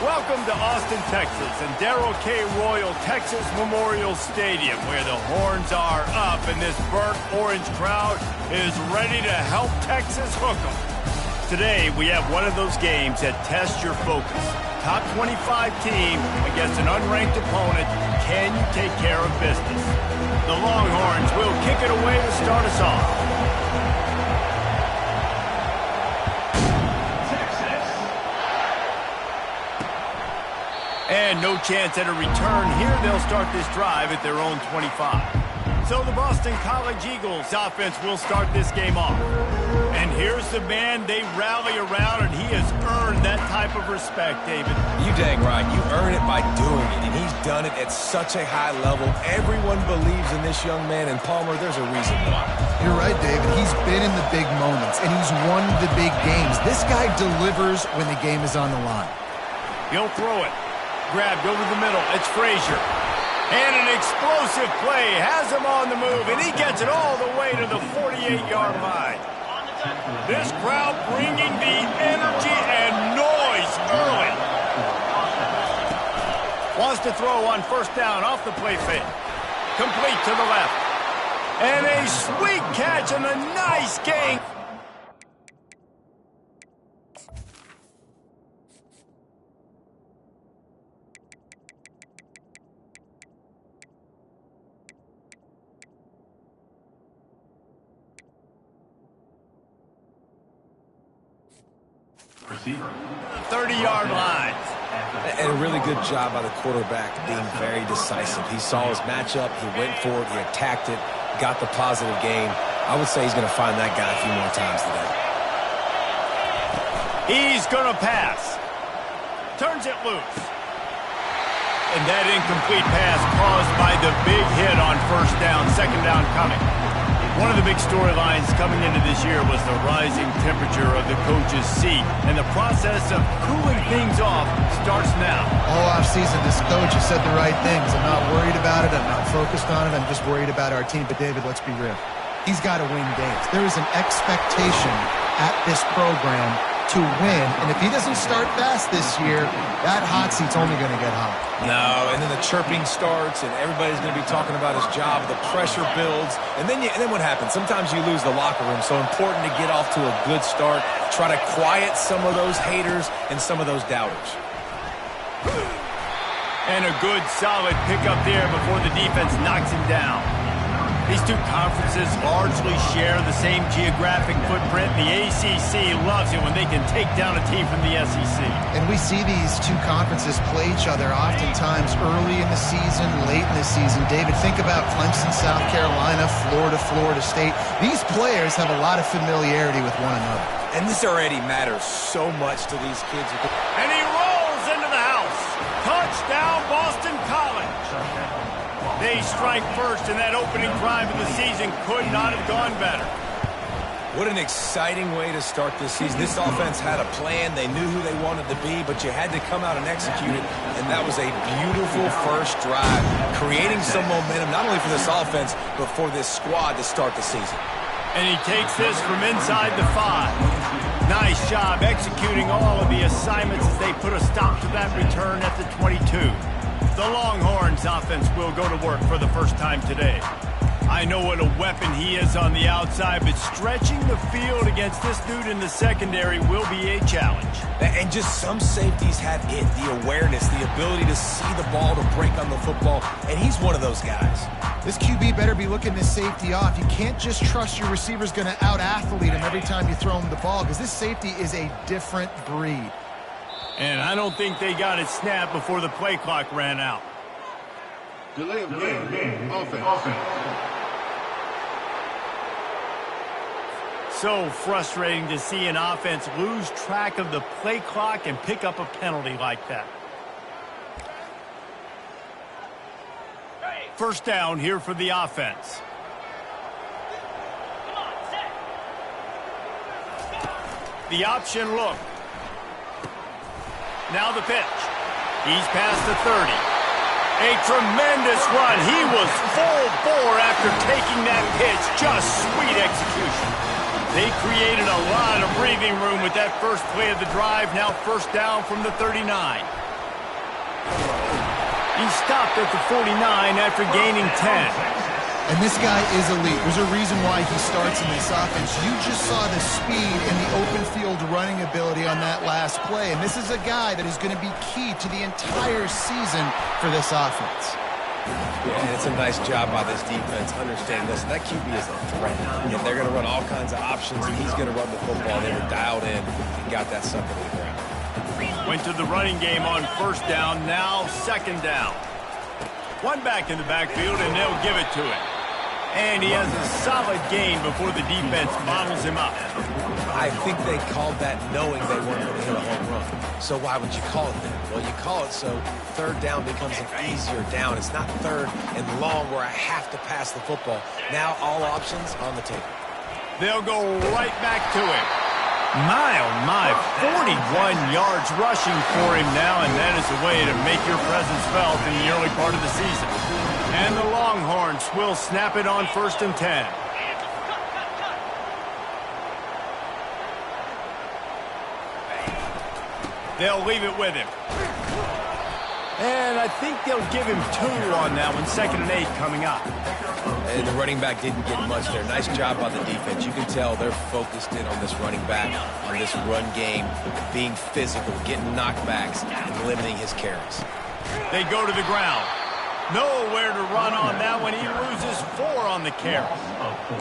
Welcome to Austin, Texas, and Darrell K. Royal Texas Memorial Stadium, where the horns are up and this burnt orange crowd is ready to help Texas hook 'em. Today, we have one of those games that tests your focus. Top 25 team against an unranked opponent. Can you take care of business? The Longhorns will kick it away to start us off. And no chance at a return here. They'll start this drive at their own 25. So the Boston College Eagles offense will start this game off. And here's the man they rally around, and he has earned that type of respect, David. You dang right. You earn it by doing it, and he's done it at such a high level. Everyone believes in this young man, and Palmer, there's a reason why. You're right, David. He's been in the big moments, and he's won the big games. This guy delivers when the game is on the line. He'll throw it. Grabbed over the middle. It's Frazier. And an explosive play has him on the move, and he gets it all the way to the 48-yard line. This crowd bringing the energy and noise early. Wants to throw on first down off the play fake. Complete to the left. And a sweet catch and a nice gain. Receiver. 30-yard line. And a really good job by the quarterback being very decisive. He saw his matchup, he went for it, he attacked it, got the positive gain. I would say he's going to find that guy a few more times today. He's going to pass. Turns it loose. And that incomplete pass caused by the big hit on first down, second down coming. One of the big storylines coming into this year was the rising temperature of the coach's seat, and the process of cooling things off starts now. All offseason, this coach has said the right things. I'm not worried about it. I'm not focused on it. I'm just worried about our team. But, David, let's be real. He's got to win games. There is an expectation at this program to win, and if he doesn't start fast this year, that hot seat's only going to get hot. No, and then the chirping starts, and everybody's going to be talking about his job. The pressure builds, and then what happens? Sometimes you lose the locker room, so important to get off to a good start. Try to quiet some of those haters and some of those doubters. And a good, solid pickup there before the defense knocks him down. These two conferences largely share the same geographic footprint. The ACC loves it when they can take down a team from the SEC. And we see these two conferences play each other oftentimes early in the season, late in the season. David, think about Clemson, South Carolina, Florida State. These players have a lot of familiarity with one another. And this already matters so much to these kids. And he rolls into the house. Touchdown, Boston College. They strike first, and that opening drive of the season could not have gone better. What an exciting way to start this season. This offense had a plan. They knew who they wanted to be, but you had to come out and execute it, and that was a beautiful first drive, creating some momentum, not only for this offense, but for this squad to start the season. And he takes this from inside the 5. Nice job executing all of the assignments as they put a stop to that return at the 22. The Longhorns offense will go to work for the first time today. I know what a weapon he is on the outside, but stretching the field against this dude in the secondary will be a challenge. And just some safeties have it, the awareness, the ability to see the ball, to break on the football, and he's one of those guys. This QB better be looking this safety off. You can't just trust your receiver's going to out-athlete him every time you throw him the ball, because this safety is a different breed. And I don't think they got it snapped before the play clock ran out. Delay of game. Offense. So frustrating to see an offense lose track of the play clock and pick up a penalty like that. First down here for the offense. The option look. Now the pitch. He's past the 30. A tremendous run. He was full bore after taking that pitch. Just sweet execution. They created a lot of breathing room with that first play of the drive. Now first down from the 39. He stopped at the 49 after gaining 10. And this guy is elite. There's a reason why he starts in this offense. You just saw the speed and the open field running ability on that last play. And this is a guy that is going to be key to the entire season for this offense. Yeah, and it's a nice job by this defense. Understand this. That QB is a threat. And they're going to run all kinds of options, and he's going to run the football. They were dialed in and got that sucker to the ground. Went to the running game on first down, now second down. One back in the backfield, and they'll give it to him. And he has a solid gain before the defense bottles him up. I think they called that knowing they weren't going to hit a home run. So why would you call it that? Well, you call it so third down becomes an easier down. It's not third and long where I have to pass the football. Now all options on the table. They'll go right back to him. My, oh my, 41 yards rushing for him now, and that is the way to make your presence felt in the early part of the season. And the Longhorns will snap it on 1st and 10. They'll leave it with him. And I think they'll give him 2 on that one, 2nd and 8 coming up. And the running back didn't get much there. Nice job by the defense. You can tell they're focused in on this running back, on this run game, being physical, getting knockbacks, and limiting his carries. They go to the ground. Nowhere to run on that one. He loses 4 on the carry.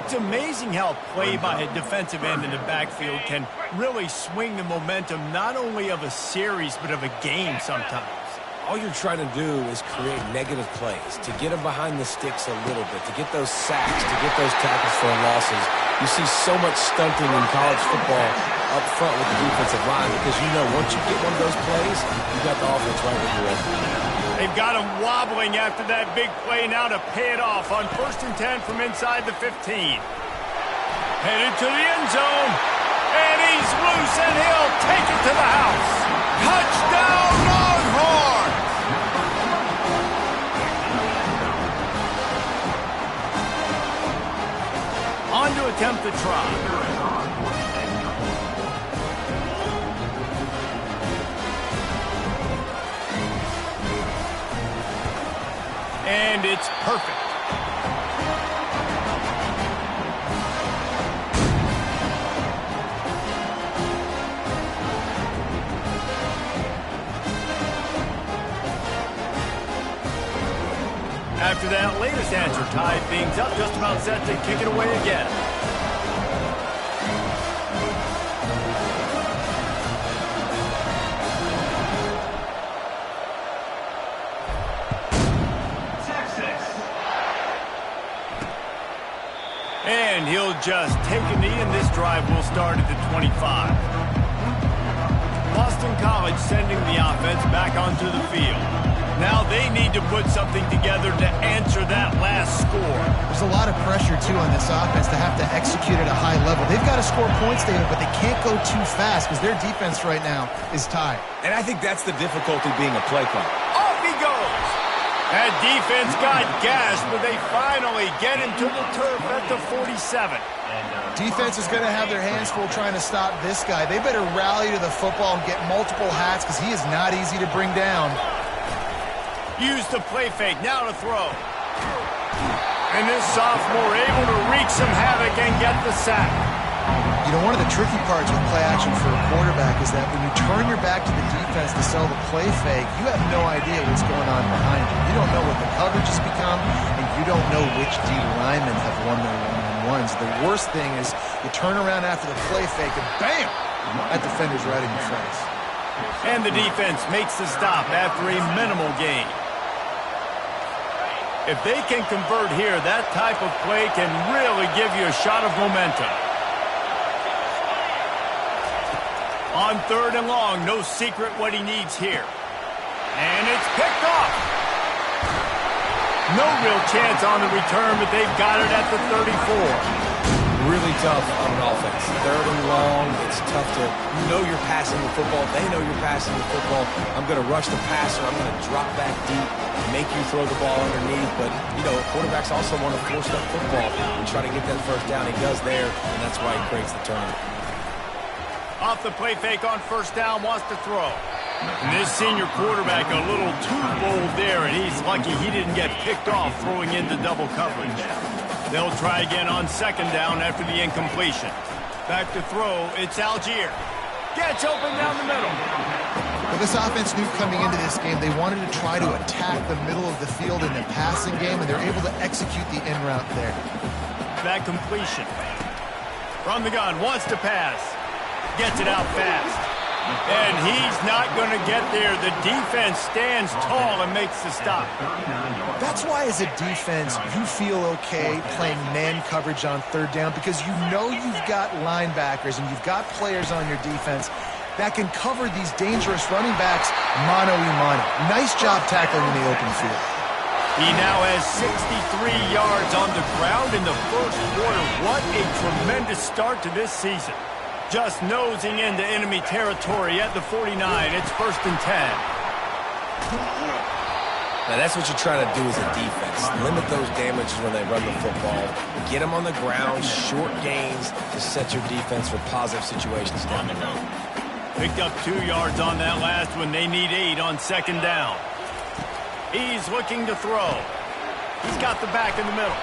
It's amazing how play by a defensive end in the backfield can really swing the momentum not only of a series but of a game sometimes. All you're trying to do is create negative plays, to get them behind the sticks a little bit, to get those sacks, to get those tackles for losses. You see so much stunting in college football up front with the defensive line because you know once you get one of those plays, you got the offense right where you're at. They've got him wobbling after that big play now to pay it off on 1st and 10 from inside the 15. Headed to the end zone, and he's loose, and he'll take it to the house. Touchdown, Longhorns! On to attempt the try. And it's perfect. After that latest answer tied things up, just about set to kick it away again. And he'll just take a knee, and this drive will start at the 25. Boston College sending the offense back onto the field. Now they need to put something together to answer that last score. There's a lot of pressure, too, on this offense to have to execute at a high level. They've got to score points, David, but they can't go too fast because their defense right now is tied. And I think that's the difficulty being a play caller. Off he goes! That defense got gashed, but they finally get him to the turf at the 47. Defense is going to have their hands full trying to stop this guy. They better rally to the football and get multiple hats because he is not easy to bring down. Use the play fake, now to throw. And this sophomore able to wreak some havoc and get the sack. You know, one of the tricky parts with play action for a quarterback is that when you turn your back to the defense to sell the play fake, you have no idea what's going on behind you. You don't know what the coverage has become, and you don't know which D linemen have won their one-on-ones. The worst thing is you turn around after the play fake, and bam! That defender's right in your face. And the defense makes the stop after a minimal gain. If they can convert here, that type of play can really give you a shot of momentum. On 3rd and long, no secret what he needs here. And it's picked off. No real chance on the return, but they've got it at the 34. Really tough on an offense. 3rd and long, it's tough to know you're passing the football. They know you're passing the football. I'm going to rush the passer. I'm going to drop back deep, make you throw the ball underneath. But, you know, quarterbacks also want to force that football and try to get that first down. He does there, and that's why he creates the turnover. Off the play fake on 1st down, wants to throw. And this senior quarterback a little too bold there, and he's lucky he didn't get picked off throwing into double coverage. They'll try again on second down after the incompletion. Back to throw, it's Algier. Gets open down the middle. Well, this offense knew coming into this game they wanted to try to attack the middle of the field in the passing game, and they're able to execute the in route there. That completion. From the gun, wants to pass. Gets it out fast. And he's not going to get there. The defense stands tall and makes the stop. That's why as a defense, you feel okay playing man coverage on third down because you know you've got linebackers and you've got players on your defense that can cover these dangerous running backs mano-a-mano. Nice job tackling in the open field. He now has 63 yards on the ground in the first quarter. What a tremendous start to this season. Just nosing into enemy territory at the 49. It's 1st and 10. Now, that's what you're trying to do as a defense. Limit those damages when they run the football. Get them on the ground, short gains to set your defense for positive situations down the road. Picked up 2 yards on that last one. They need 8 on second down. He's looking to throw. He's got the back in the middle.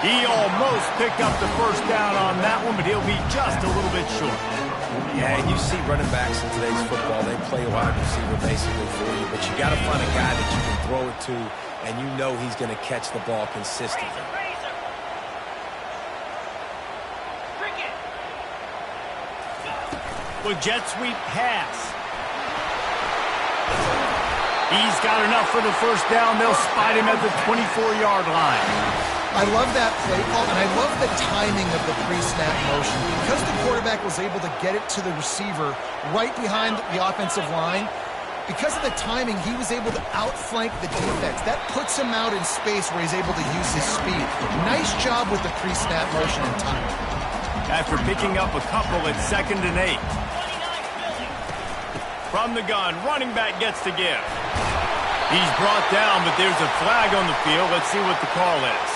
He almost picked up the first down on that one, but he'll be just a little bit short. Yeah, and you see running backs in today's football, they play wide receiver basically for you, but you got to find a guy that you can throw it to, and you know he's going to catch the ball consistently. With jet sweep pass. He's got enough for the first down. They'll spot him at the 24-yard line. I love that play call, and I love the timing of the pre-snap motion. Because the quarterback was able to get it to the receiver right behind the offensive line, because of the timing, he was able to outflank the defense. That puts him out in space where he's able to use his speed. Nice job with the pre-snap motion and timing. After picking up a couple, it's 2nd and 8. From the gun, running back gets to give. He's brought down, but there's a flag on the field. Let's see what the call is.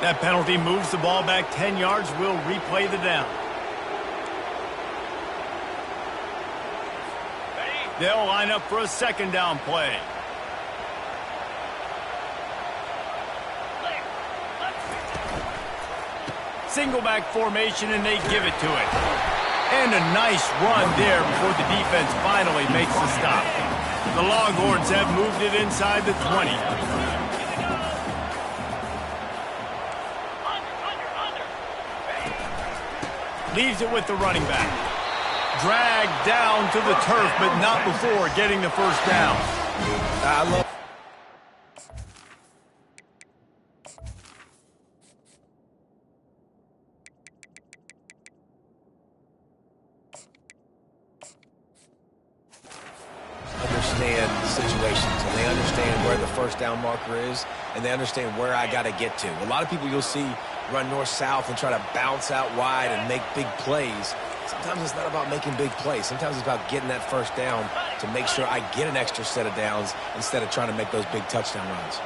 That penalty moves the ball back 10 yards. We'll replay the down. They'll line up for a second down play. Single back formation, and they give it to it. And a nice run there before the defense finally makes the stop. The Longhorns have moved it inside the 20. Leaves it with the running back. Dragged down to the turf, but not before getting the first down. I love understand the situations, and they understand where the first down marker is, and they understand where I got to get to. A lot of people you'll see run north-south and try to bounce out wide and make big plays. Sometimes it's not about making big plays. Sometimes it's about getting that first down to make sure I get an extra set of downs instead of trying to make those big touchdown runs.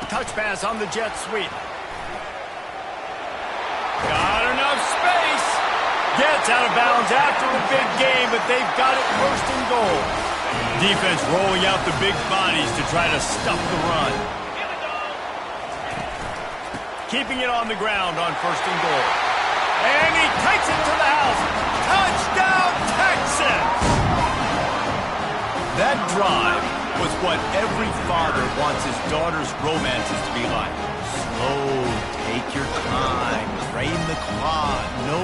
Touch pass on the jet sweep. Got enough space. Gets out of bounds after the big game, but they've got it 1st and goal. Defense rolling out the big bodies to try to stuff the run. Keeping it on the ground on 1st and goal. And he takes it to the house. Touchdown, Texas! That drive was what every father wants his daughter's romances to be like. Slow, take your time, drain the clock, no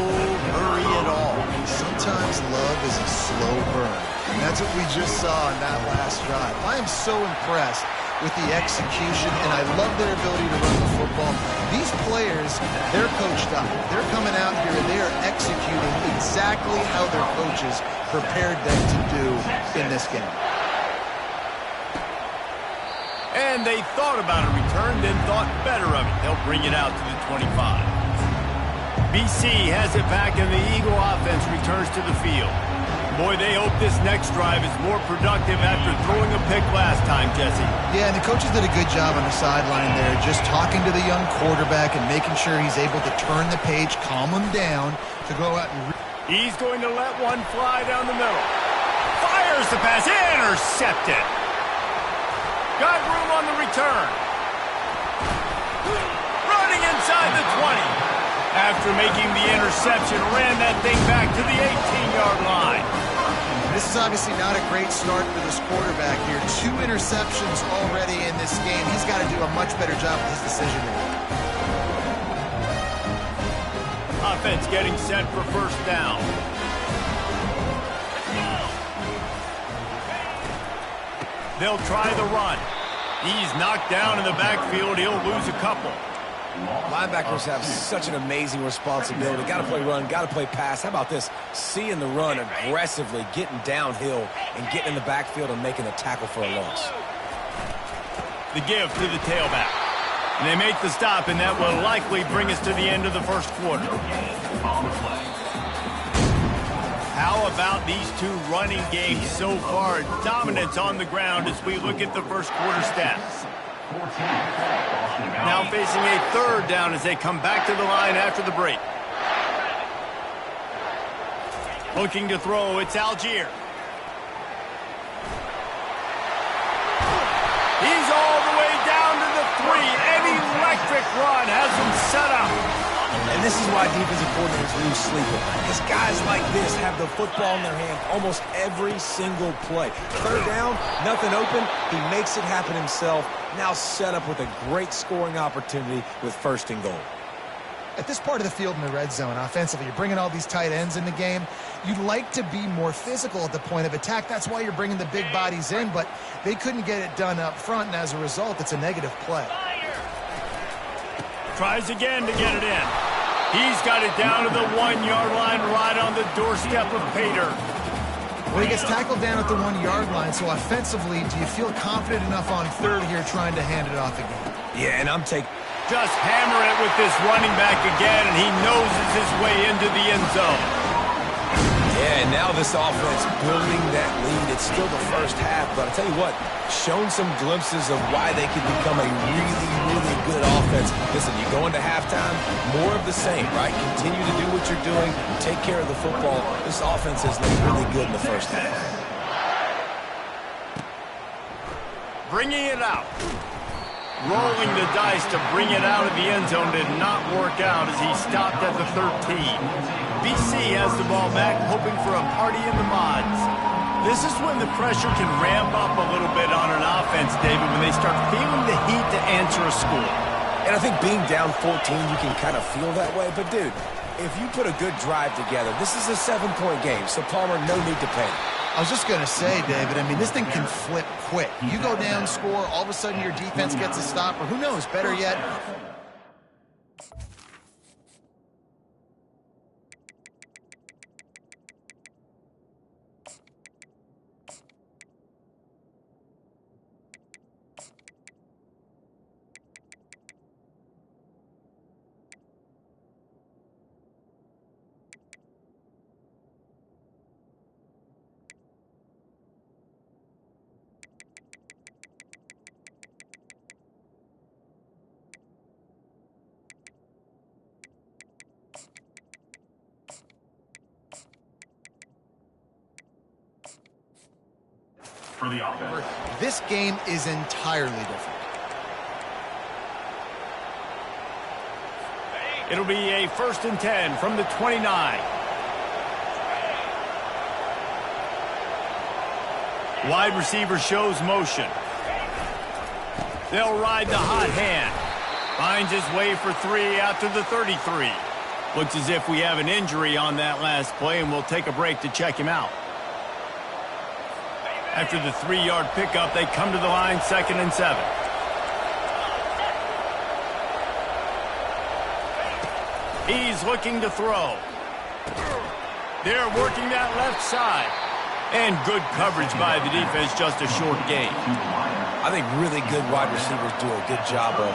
hurry at all. Sometimes love is a slow burn, and that's what we just saw in that last drive. I am so impressed with the execution, and I love their ability to run the football. These players, they're coached up. They're coming out here, and they are executing exactly how their coaches prepared them to do in this game. And they thought about a return, then thought better of it. They'll bring it out to the 25. BC has it back, and the Eagle offense returns to the field. Boy, they hope this next drive is more productive after throwing a pick last time, Jesse. Yeah, and the coaches did a good job on the sideline there, just talking to the young quarterback and making sure he's able to turn the page, calm him down to go out and... He's going to let one fly down the middle. Fires the pass, intercepted. Got room on the return. Running inside the 20. After making the interception, ran that thing back to the 18-yard line. This is obviously not a great start for this quarterback here. 2 interceptions already in this game. He's got to do a much better job with his decision-making. Offense getting set for first down. They'll try the run. He's knocked down in the backfield. He'll lose a couple. Linebackers have such an amazing responsibility. Got to play run, got to play pass. How about this? Seeing the run aggressively, getting downhill, and getting in the backfield and making a tackle for a loss. The give to the tailback. And they make the stop, and that will likely bring us to the end of the first quarter. How about these two running games so far? Dominance on the ground as we look at the first quarter stats. Now facing a third down as they come back to the line after the break. Looking to throw, it's Algier. He's all the way down to the 3. An electric run has him set up. And this is why defensive coordinators lose sleep. Because guys like this have the football in their hand almost every single play. Third down, nothing open. He makes it happen himself. Now set up with a great scoring opportunity with first and goal. At this part of the field in the red zone, offensively, you're bringing all these tight ends in the game. You'd like to be more physical at the point of attack. That's why you're bringing the big bodies in, but they couldn't get it done up front, and as a result, it's a negative play. Tries again to get it in. He's got it down to the 1-yard line right on the doorstep of Pater. Well, he gets tackled down at the 1-yard line, so offensively, do you feel confident enough on third here trying to hand it off again? Yeah, and I'm taking... Just hammer it with this running back again, and he noses his way into the end zone. Yeah, and now this offense building that lead. It's still the first half, but I'll tell you what, shown some glimpses of why they could become a really, really good offense. Listen, you go into halftime, more of the same, right? Continue to do what you're doing, take care of the football. This offense has looked really good in the first half. Bringing it out. Rolling the dice to bring it out of the end zone did not work out as he stopped at the 13. BC has the ball back, hoping for a party in the mods. This is when the pressure can ramp up a little bit on an offense, David, when they start feeling the heat to answer a score. And I think being down 14, you can kind of feel that way. But, dude, if you put a good drive together, this is a 7-point game, so Palmer, no need to panic. I was just going to say, David, I mean, this thing can flip quick. You go down, score, all of a sudden your defense gets a stop, or who knows, better yet, for the offense. this game is entirely different. It'll be a 1st and 10 from the 29. Wide receiver shows motion. They'll ride the hot hand. Finds his way for 3 out to the 33. Looks as if we have an injury on that last play, and we'll take a break to check him out. After the 3-yard pickup, they come to the line, 2nd and 7. He's looking to throw. They're working that left side. And good coverage by the defense, just a short gain. I think really good wide receivers do a good job of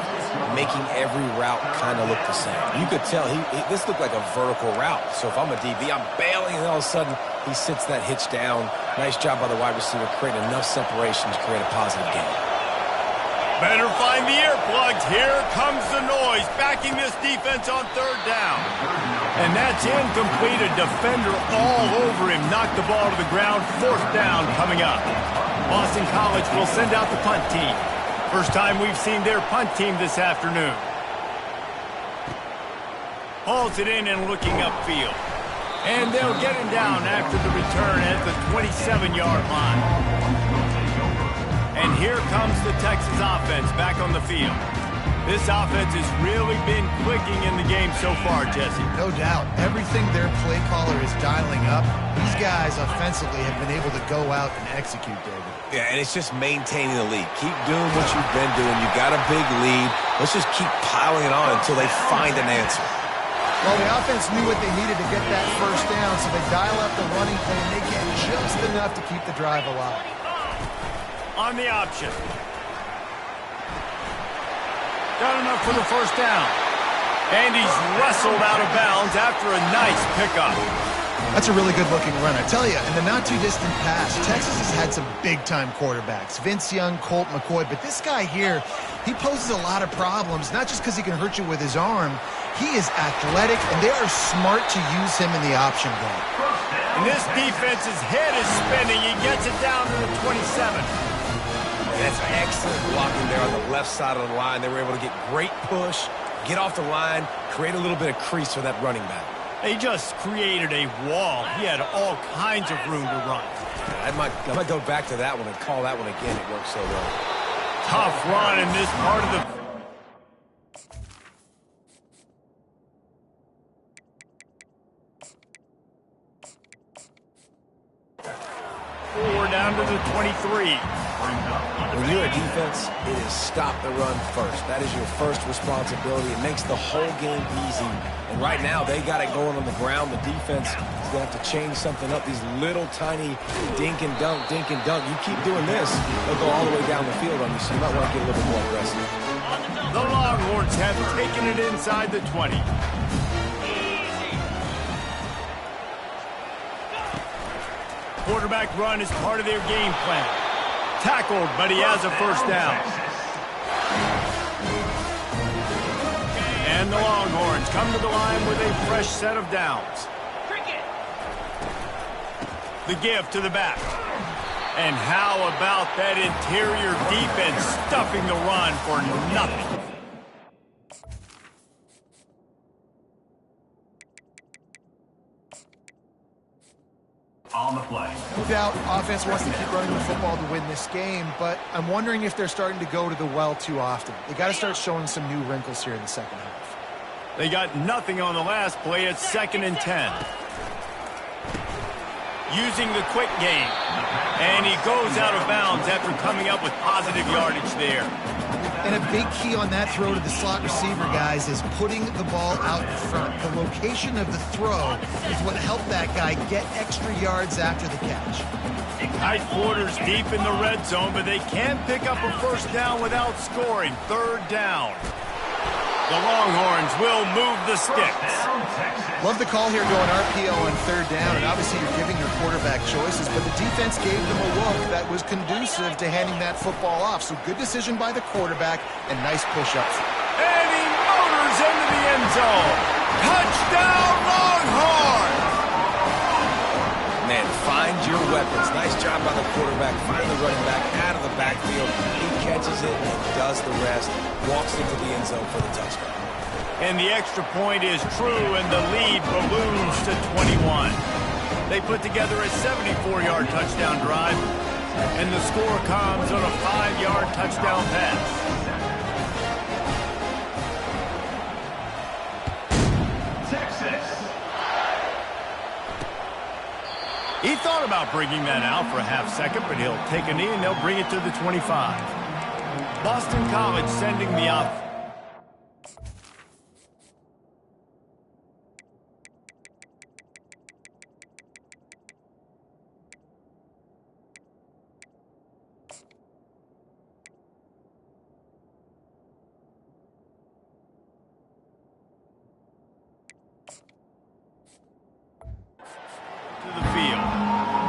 making every route kind of look the same. You could tell this looked like a vertical route. So if I'm a DB, I'm bailing, and all of a sudden he sits that hitch down. Nice job by the wide receiver creating enough separation to create a positive gain. Better find the earplugs. Here comes the noise, backing this defense on third down. And that's incomplete. A defender all over him. Knocked the ball to the ground. Fourth down coming up. Boston College will send out the punt team. First time we've seen their punt team this afternoon. Hauls it in and looking upfield. And they'll get him down after the return at the 27-yard line. And here comes the Texas offense back on the field. This offense has really been clicking in the game so far, Jesse. No doubt. Everything their play caller is dialing up, these guys offensively have been able to go out and execute, David. Yeah, and it's just maintaining the lead. Keep doing what you've been doing. You got a big lead. Let's just keep piling it on until they find an answer. Well, the offense knew what they needed to get that first down, so they dial up the running play, and they get just enough to keep the drive alive. On the option. Got enough for the first down. And he's wrestled out of bounds after a nice pickup. That's a really good-looking run. I tell you, in the not-too-distant past, Texas has had some big-time quarterbacks. Vince Young, Colt McCoy. But this guy here, he poses a lot of problems, not just because he can hurt you with his arm. He is athletic, and they are smart to use him in the option game. And this defense's head is spinning. He gets it down to the 27. That's excellent blocking there on the left side of the line. They were able to get great push, get off the line, create a little bit of crease for that running back. They just created a wall. He had all kinds of room to run. I might go back to that one and call that one again. It worked so well. Tough run in this part of the... down to the 23. When you're a defense, it is stop the run first. That is your first responsibility. It makes the whole game easy. And right now, they got it going on the ground. The defense is going to have to change something up. These little tiny dink and dunk, dink and dunk. You keep doing this, they'll go all the way down the field on you, so you might want to get a little bit more aggressive. The Longhorns have taken it inside the 20. Quarterback run is part of their game plan. Tackled, but he has a first down. And the Longhorns come to the line with a fresh set of downs. The give to the back. And how about that interior defense stuffing the run for nothing? On the play. No doubt, offense wants to keep running the football to win this game, but I'm wondering if they're starting to go to the well too often. They got to start showing some new wrinkles here in the second half. They got nothing on the last play. It's 2nd and 10. Using the quick game. And he goes out of bounds after coming up with positive yardage there. And a big key on that throw to the slot receiver, guys, is putting the ball out in front. The location of the throw is what helped that guy get extra yards after the catch. Tight quarters deep in the red zone, but they can't pick up a first down without scoring. 3rd down. The Longhorns will move the sticks. Love the call here going RPO on 3rd down, and obviously you're giving your quarterback choices, but the defense gave them a look that was conducive to handing that football off. So good decision by the quarterback and nice push up. And he motors into the end zone. Touchdown, Longhorns! Man, find your weapons. Nice job by the quarterback. Find the running back out of the backfield. He catches it and does the rest. Walks into the end zone for the touchdown. And the extra point is true, and the lead balloons to 21. They put together a 74-yard touchdown drive, and the score comes on a 5-yard touchdown pass. Texas. He thought about bringing that out for a half second, but he'll take a knee, and they'll bring it to the 25. Boston College sending the offense.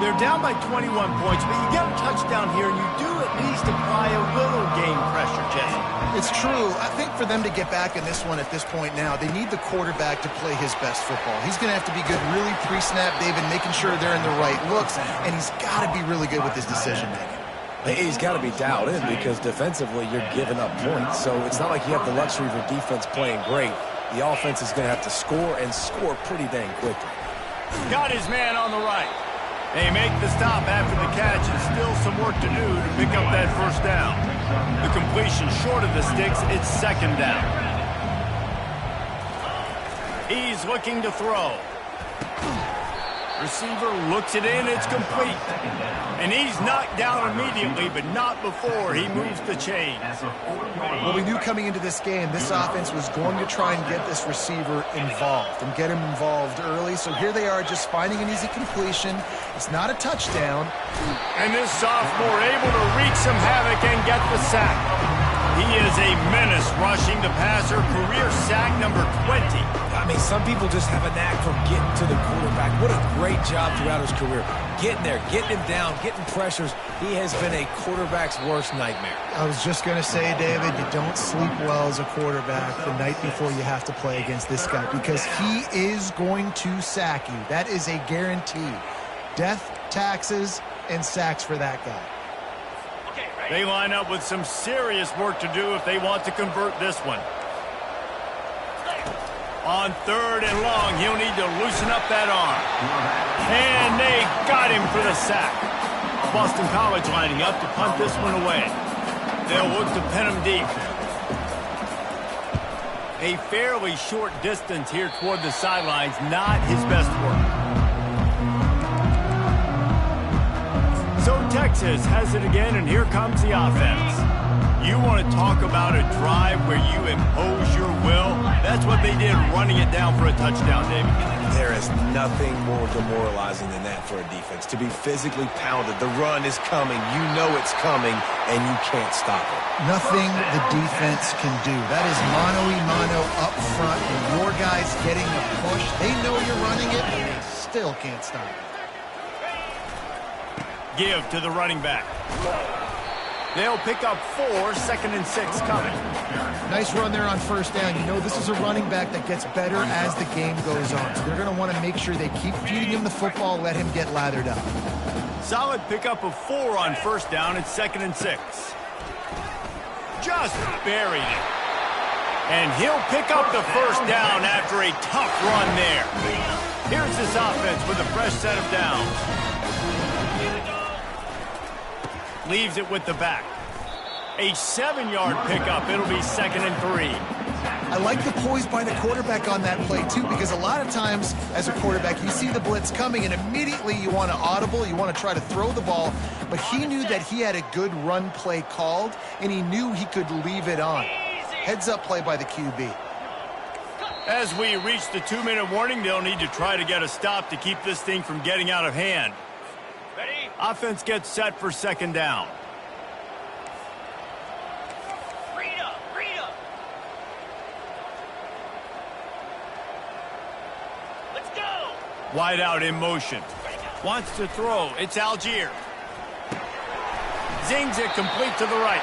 They're down by 21 points, but you get a touchdown here, and you do at least apply a little game pressure, Jesse. It's true. I think for them to get back in this one at this point now, they need the quarterback to play his best football. He's going to have to be good really pre-snap, David, making sure they're in the right looks, and he's got to be really good with his decision-making. He's got to be dialed in because defensively you're giving up points, so it's not like you have the luxury of your defense playing great. The offense is going to have to score and score pretty dang quickly. Got his man on the right. They make the stop after the catch, and still some work to do to pick up that first down. The completion short of the sticks, it's second down. He's looking to throw. Receiver looks it in, it's complete. And he's knocked down immediately, but not before he moves the chain. Well, we knew coming into this game, this offense was going to try and get this receiver involved and get him involved early. So here they are just finding an easy completion. It's not a touchdown. And this sophomore able to wreak some havoc and get the sack. He is a menace rushing the passer, career sack number 20. I mean, some people just have a knack for getting to the quarterback. What a great job throughout his career. Getting there, getting him down, getting pressures. He has been a quarterback's worst nightmare. I was just going to say, David, you don't sleep well as a quarterback the night before you have to play against this guy because he is going to sack you. That is a guarantee. Death, taxes, and sacks for that guy. They line up with some serious work to do if they want to convert this one. On third and long, he'll need to loosen up that arm. And they got him for the sack. Boston College lining up to punt this one away. They'll look to pin him deep. A fairly short distance here toward the sidelines, not his best work. So Texas has it again, and here comes the offense. You want to talk about a drive where you impose your will? That's what they did running it down for a touchdown, David. There is nothing more demoralizing than that for a defense. To be physically pounded, the run is coming, you know it's coming, and you can't stop it. Nothing the defense can do. That is mano-a-mano up front, and your guys getting a push. They know you're running it, and they still can't stop it. Give to the running back. They'll pick up 4, second and 6 coming. Nice run there on first down. You know this is a running back that gets better as the game goes on. So they're going to want to make sure they keep feeding him the football, let him get lathered up. Solid pickup of 4 on first down. It's second and 6. Just buried it. And he'll pick up the first down after a tough run there. Here's this offense with a fresh set of downs. Leaves it with the back. A 7-yard pickup. It'll be second and 3. I like the poise by the quarterback on that play, too, because a lot of times as a quarterback, you see the blitz coming, and immediately you want to audible, you want to try to throw the ball, but he knew that he had a good run play called, and he knew he could leave it on. Heads-up play by the QB. As we reach the 2-minute warning, they'll need to try to get a stop to keep this thing from getting out of hand. Ready? Offense gets set for second down. Let's go. Wide out in motion. Wants to throw. It's Algier. Zings it complete to the right.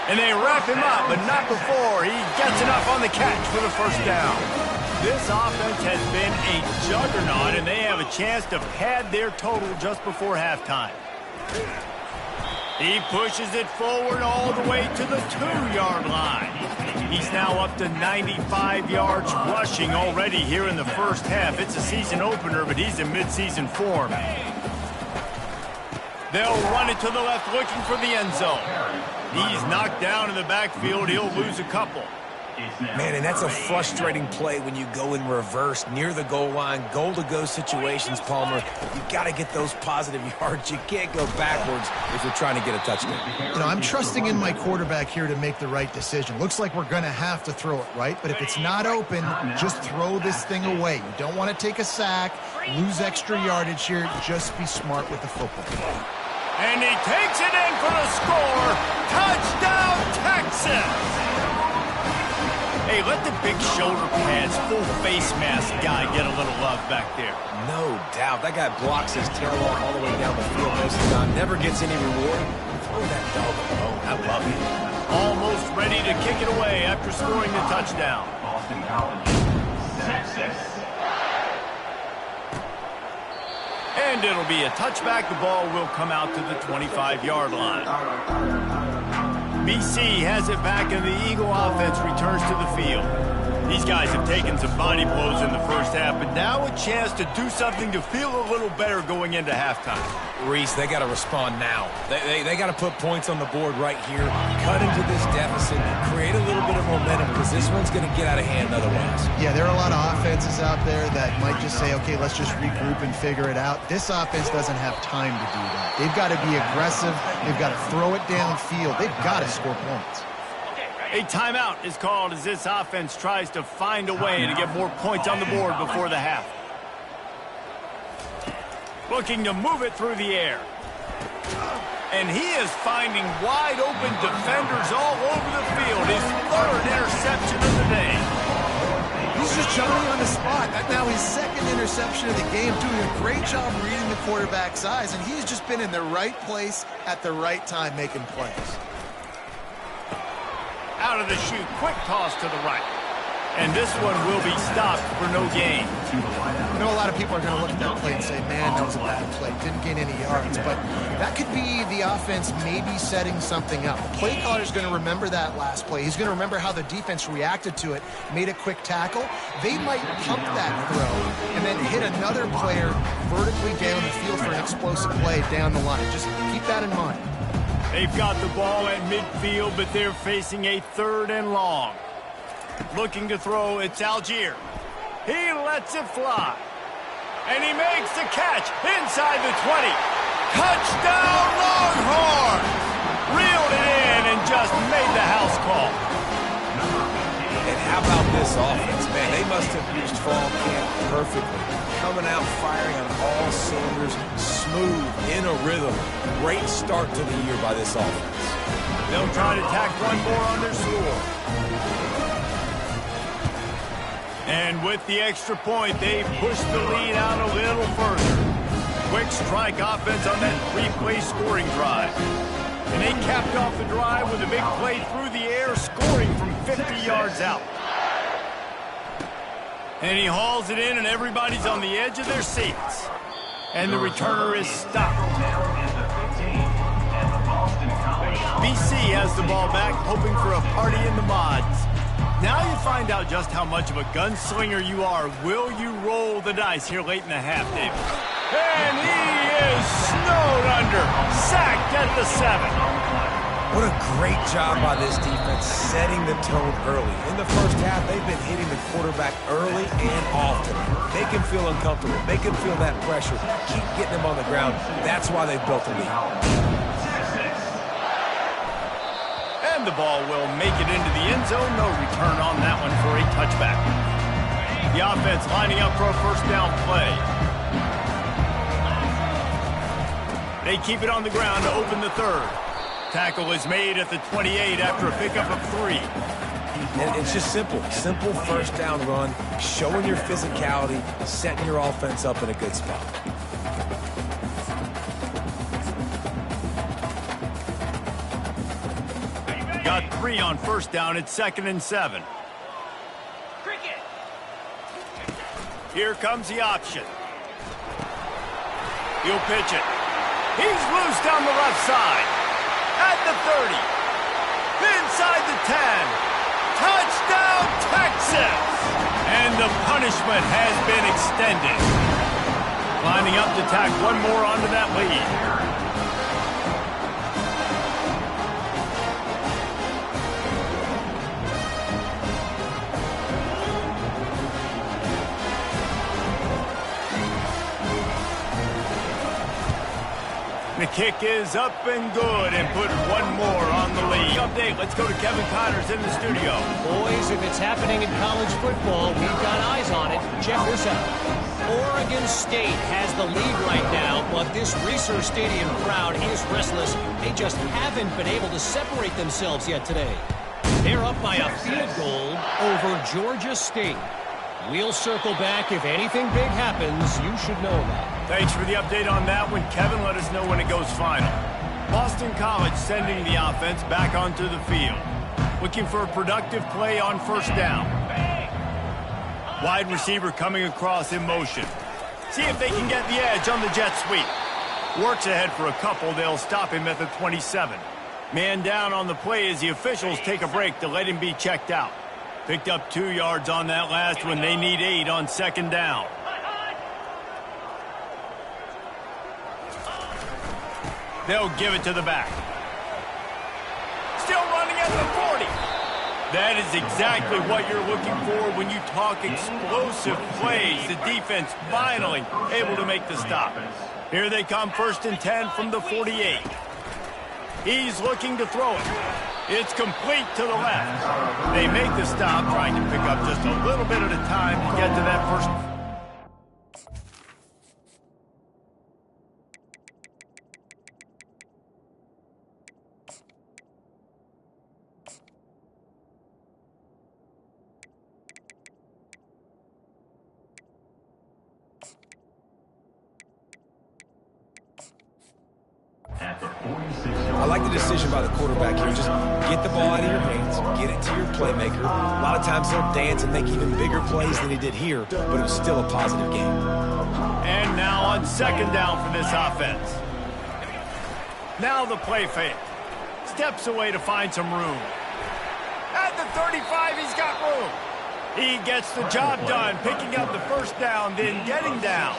And they wrap him up, but not before he gets enough on the catch for the first down. This offense has been a juggernaut, and they have a chance to pad their total just before halftime. He pushes it forward all the way to the 2-yard line. He's now up to 95 yards rushing already here in the first half. It's a season opener, but he's in midseason form. They'll run it to the left, looking for the end zone. He's knocked down in the backfield. He'll lose a couple. Man, and that's a frustrating play when you go in reverse near the goal line, goal-to-go situations, Palmer. You've got to get those positive yards. You can't go backwards if you're trying to get a touchdown. You know, I'm trusting in my quarterback here to make the right decision. Looks like we're going to have to throw it, right? But if it's not open, just throw this thing away. You don't want to take a sack, lose extra yardage here. Just be smart with the football. And he takes it in for the score. Touchdown, Texas! Hey, let the big shoulder pads, full face mask guy get a little love back there. No doubt. That guy blocks his tail off all the way down the field most of the time. Never gets any reward. Throw that dog alone. I love it. Almost ready to kick it away after scoring the touchdown. Boston College. 6-6. And it'll be a touchback. The ball will come out to the 25-yard line. BC has it back, and the Eagle offense returns to the field. These guys have taken some body blows in the first half, but now a chance to do something to feel a little better going into halftime. Reese, they got to respond now. They got to put points on the board right here, cut into this deficit, create a little bit of momentum, because this one's going to get out of hand otherwise. Yeah, there are a lot of offenses out there that might just say, okay, let's just regroup and figure it out. This offense doesn't have time to do that. They've got to be aggressive. They've got to throw it downfield. They've got to score points. A timeout is called as this offense tries to find a way to get more points on the board before the half. Looking to move it through the air. And he is finding wide open defenders all over the field. His third interception of the day. He's just jumping on the spot. Now his second interception of the game, doing a great job reading the quarterback's eyes, and he's just been in the right place at the right time making plays. Out of the chute, quick toss to the right. And this one will be stopped for no gain. I know a lot of people are going to look at that play and say, man, that was a bad play. Didn't gain any yards. But that could be the offense maybe setting something up. The play caller is going to remember that last play. He's going to remember how the defense reacted to it, made a quick tackle. They might pump that throw and then hit another player vertically down the field for an explosive play down the line. Just keep that in mind. They've got the ball at midfield, but they're facing a 3rd and long. Looking to throw, it's Algier. He lets it fly. And he makes the catch inside the 20. Touchdown, Longhorn! Reeled it in and just made the house call. And how about this offense? Man, they must have used fall camp perfectly. Coming out firing on all cylinders, smooth, in a rhythm. Great start to the year by this offense. They'll try to tack one more on their score. And with the extra point, they push the lead out a little further. Quick strike offense on that 3-play scoring drive. And they capped off the drive with a big play through the air, scoring from 50 yards out. And he hauls it in, and everybody's on the edge of their seats. And the returner is stopped. BC has the ball back, hoping for a party in the mods. Now you find out just how much of a gunslinger you are. Will you roll the dice here late in the half, David? And he is snowed under. Sacked at the 7. What a great job by this defense setting the tone early. In the first half, they've been hitting the quarterback early and often. Make him feel uncomfortable. Make him feel that pressure. Keep getting him on the ground. That's why they've built a lead. And the ball will make it into the end zone. No return on that one for a touchback. The offense lining up for a first down play. They keep it on the ground to open the 3rd. Tackle is made at the 28 after a pickup of 3. And it's just simple. Simple first down run, showing your physicality, setting your offense up in a good spot. Got 3 on first down. It's 2nd and 7. Here comes the option. He'll pitch it. He's loose down the left side. At the 30. Inside the 10. Touchdown, Texas! And the punishment has been extended. Lining up to tack one more onto that lead. The kick is up and good and put one more on the lead. Update, let's go to Kevin Connors in the studio. Boys, if it's happening in college football, we've got eyes on it. Check this out. Oregon State has the lead right now, but this Research Stadium crowd is restless. They just haven't been able to separate themselves yet today. They're up by a field goal over Georgia State. We'll circle back. If anything big happens, you should know about it. Thanks for the update on that one, Kevin. Let us know when it goes final. Boston College sending the offense back onto the field. Looking for a productive play on first down. Wide receiver coming across in motion. See if they can get the edge on the jet sweep. Works ahead for a couple. They'll stop him at the 27. Man down on the play as the officials take a break to let him be checked out. Picked up 2 yards on that last one. They need 8 on second down. They'll give it to the back. Still running at the 40. That is exactly what you're looking for when you talk explosive plays. The defense finally able to make the stop. Here they come, 1st and 10 from the 48. He's looking to throw it. It's complete to the left. They make the stop, trying to pick up just a little bit at a time to get to that first. I like the decision by the quarterback here. Just get the ball out of your hands, get it to your playmaker. A lot of times he'll dance and make even bigger plays than he did here, but it was still a positive game. And now on second down for this offense. Now the play fake. Steps away to find some room. At the 35, he's got room. He gets the job done, picking up the first down, then getting down.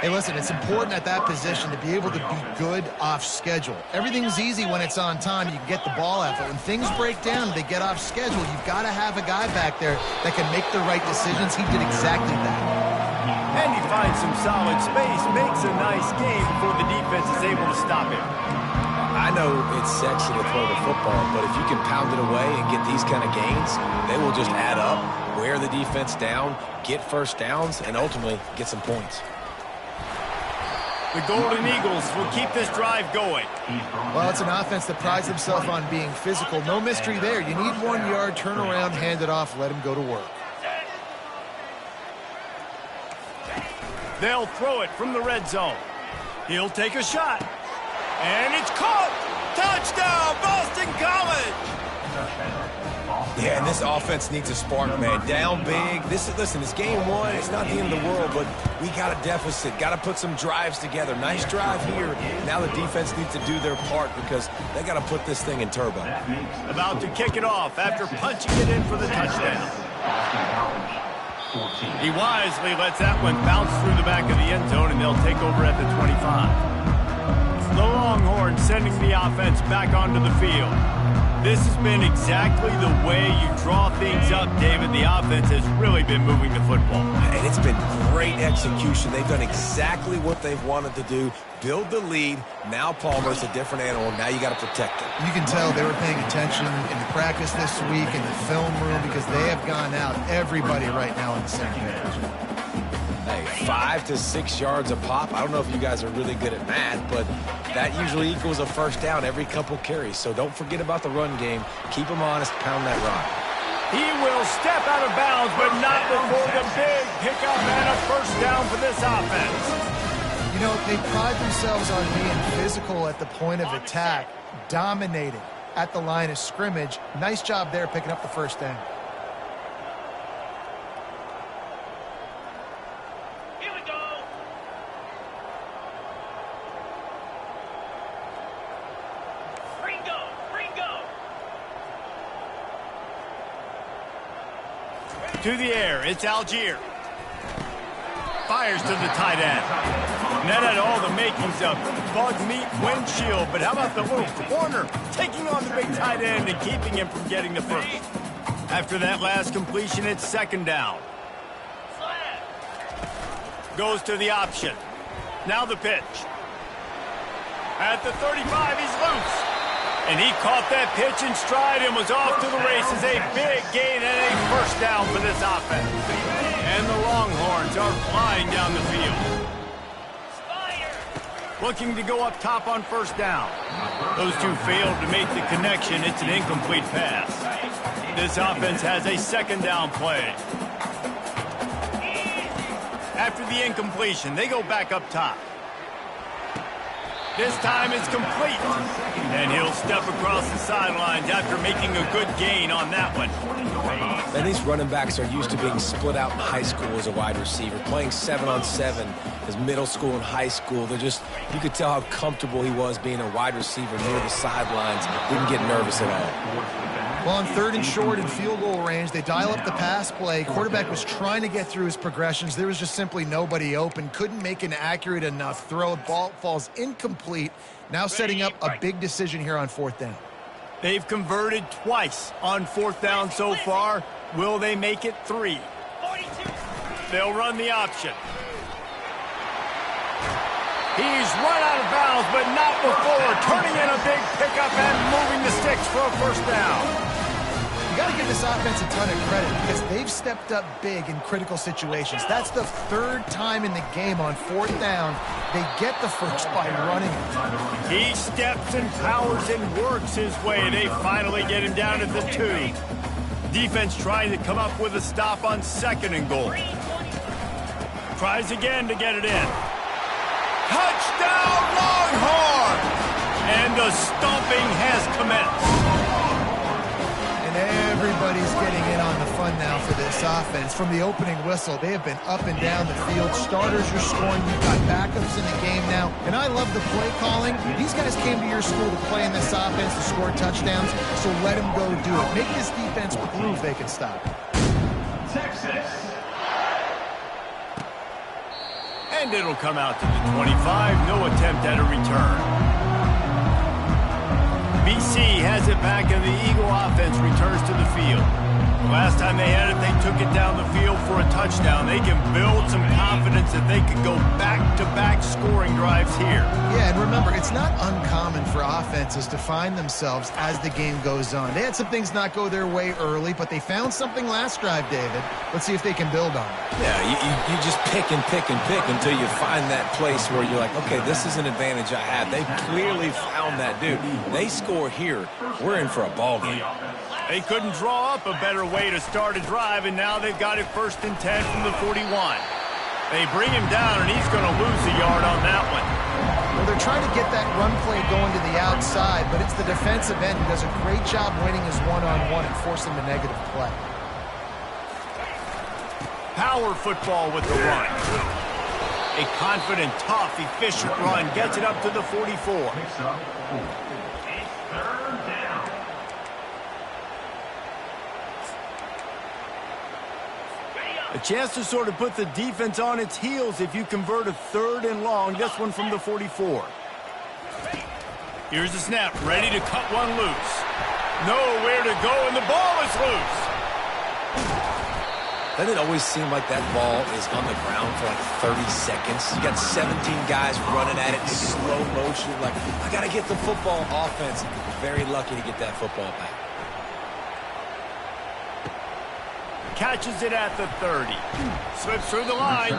Hey, listen, it's important at that position to be able to be good off schedule. Everything's easy when it's on time. You can get the ball out. But when things break down, they get off schedule. You've got to have a guy back there that can make the right decisions. He did exactly that. And he finds some solid space, makes a nice game before the defense is able to stop him. I know it's sexy to throw the football, but if you can pound it away and get these kind of gains, they will just add up, wear the defense down, get first downs, and ultimately get some points. The Golden Eagles will keep this drive going. Well, it's an offense that prides themselves on being physical. No mystery there. You need 1 yard, turn around, hand it off, let him go to work. They'll throw it from the red zone. He'll take a shot. And it's caught! Touchdown, Boston College! Yeah, and this offense needs a spark, man. Down big. Listen, it's game 1. It's not the end of the world, but we got a deficit. Got to put some drives together. Nice drive here. Now the defense needs to do their part because they got to put this thing in turbo. About to kick it off after punching it in for the touchdown. He wisely lets that one bounce through the back of the end zone, and they'll take over at the 25. The Longhorns sending the offense back onto the field. This has been exactly the way you draw things up, David. The offense has really been moving the football. And it's been great execution. They've done exactly what they've wanted to do. Build the lead. Now Palmer's a different animal. Now you got to protect him. You can tell they were paying attention in the practice this week, in the film room, because they have gone out, everybody right now in the same page. Hey, 5 to 6 yards a pop. I don't know if you guys are really good at math, but that usually equals a first down every couple carries. So don't forget about the run game. Keep them honest. Pound that rock. He will step out of bounds, but not before the big pickup and a first down for this offense. You know, they pride themselves on being physical at the point of attack, dominating at the line of scrimmage. Nice job there picking up the first down. To the air, it's Algier. Fires to the tight end. And that had all the makings of bug meat windshield, but how about the little corner taking on the big tight end and keeping him from getting the first? After that last completion, it's second down. Goes to the option. Now the pitch. At the 35, he's loose. And he caught that pitch in stride and was off to the races. A big gain and a first down for this offense. And the Longhorns are flying down the field. looking to go up top on first down. Those two failed to make the connection. It's an incomplete pass. This offense has a second down play. After the incompletion, they go back up top. This time it's complete. And he'll step across the sidelines after making a good gain on that one. And these running backs are used to being split out in high school as a wide receiver, playing 7-on-7 as middle school and high school. They're just, you could tell how comfortable he was being a wide receiver near the sidelines. Didn't get nervous at all. Well, on 3rd and short in field goal range, they dial up the pass play. Quarterback was trying to get through his progressions. There was just simply nobody open. Couldn't make an accurate enough throw. Ball falls incomplete. Now setting up a big decision here on 4th down. They've converted twice on 4th down so far. Will they make it 3? They'll run the option. He's run out of bounds, but not before. Turning in a big pickup and moving the sticks for a first down. You got to give this offense a ton of credit because they've stepped up big in critical situations. That's the 3rd time in the game on 4th down. They get the first by running it. He steps and powers and works his way. They finally get him down at the 2. Defense trying to come up with a stop on 2nd and goal. Tries again to get it in. Touchdown, Longhorn! And the stomping has commenced. And everybody's getting in on the fun now for this offense. From the opening whistle, they have been up and down the field. Starters are scoring. You've got backups in the game now. And I love the play calling. These guys came to your school to play in this offense to score touchdowns, so let them go do it. Make this defense prove they can stop it. Texas. And it'll come out to the 25. No attempt at a return. BC has it back, and the Eagle offense returns to the field. Last time they had it, they took it down the field for a touchdown. They can build some confidence that they could go back-to-back scoring drives here. Yeah, and remember, it's not uncommon for offenses to find themselves as the game goes on. They had some things not go their way early, but they found something last drive, David. Let's see if they can build on it. Yeah, you just pick and pick and pick until you find that place where you're like, okay, this is an advantage I have. They clearly found that, dude. They score here, we're in for a ball game. They couldn't draw up a better way to start a drive, and now they've got it 1st and 10 from the 41. They bring him down, and he's going to lose a yard on that one. Well, they're trying to get that run play going to the outside, but it's the defensive end who does a great job winning his one-on-one and forcing the negative play. Power football with the run. A confident, tough, efficient run gets it up to the 44. A chance to sort of put the defense on its heels if you convert a 3rd and long. This one from the 44. Here's the snap, ready to cut one loose. Nowhere to go, and the ball is loose. Doesn't it always seem like that ball is on the ground for like 30 seconds? You got 17 guys running at it in slow motion. Like, I got to get the football. Offense, very lucky to get that football back. Catches it at the 30. Slips through the line,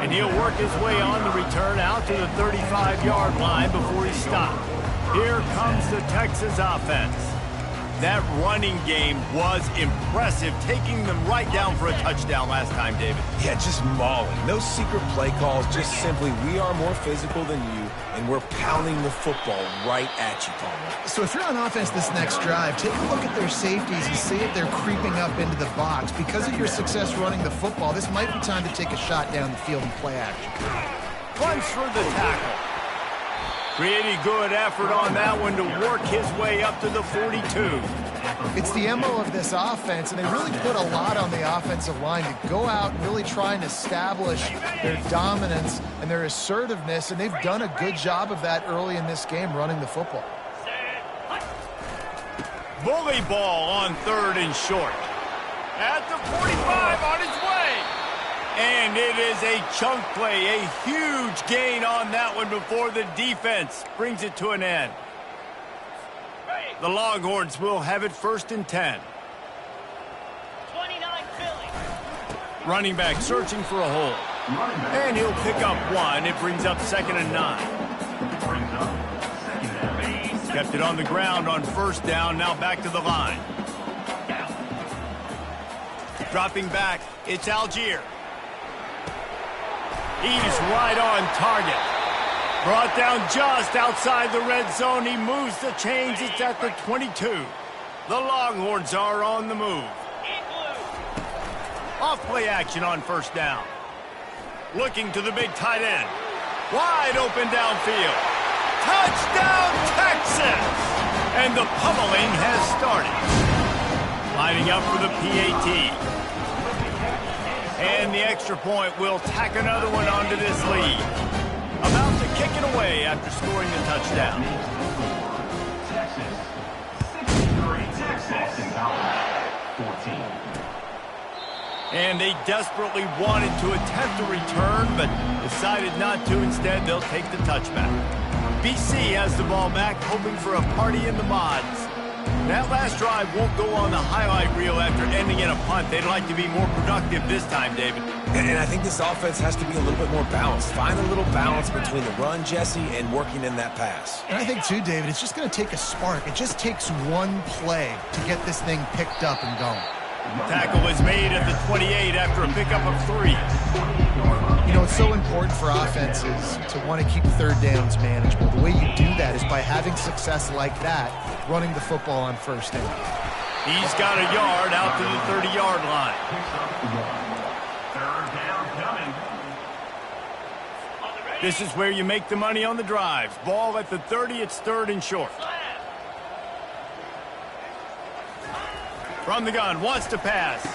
and he'll work his way on the return out to the 35-yard line before he stopped. Here comes the Texas offense. That running game was impressive, taking them right down for a touchdown last time, David. Yeah, just mauling. No secret play calls, just simply we are more physical than you, and we're pounding the football right at you, Palmer. So if you're on offense this next drive, take a look at their safeties and see if they're creeping up into the box. Because of your success running the football, this might be time to take a shot down the field and play action. Runs for the tackle. Pretty good effort on that one to work his way up to the 42. It's the MO of this offense, and they really put a lot on the offensive line to go out and really try and establish their dominance and their assertiveness, and they've done a good job of that early in this game running the football. Bully ball on 3rd and short. At the 45 on his way. And it is a chunk play, a huge gain on that one before the defense brings it to an end. The Longhorns will have it 1st and 10. 29 Philly. Running back searching for a hole. And he'll pick up one. It brings up 2nd and 9. brings up second down. Kept it on the ground on first down, now back to the line. Dropping back, it's Algier. He's right on target. Brought down just outside the red zone. He moves the chains. It's at the 22. The Longhorns are on the move. Off play action on first down. Looking to the big tight end. Wide open downfield. Touchdown, Texas! And the pummeling has started. Lining up for the PAT. And the extra point will tack another one onto this lead. About to kick it away after scoring the touchdown. Texas. 63. Texas. 14. And they desperately wanted to attempt a return, but decided not to. Instead, they'll take the touchback. BC has the ball back, hoping for a party in the mods. That last drive won't go on the highlight reel after ending in a punt. They'd like to be more productive this time, David. And I think this offense has to be a little bit more balanced. Find a little balance between the run, Jesse, and working in that pass. And I think, too, David, it's just going to take a spark. It just takes one play to get this thing picked up and going. Tackle is made at the 28 after a pickup of 3. You know, it's so important for offenses to want to keep third downs manageable. The way you do that is by having success like that, running the football on first down. He's got a yard out to the 30-yard line. Third down coming. This is where you make the money on the drives. Ball at the 30, it's third and short. From the gun, wants to pass.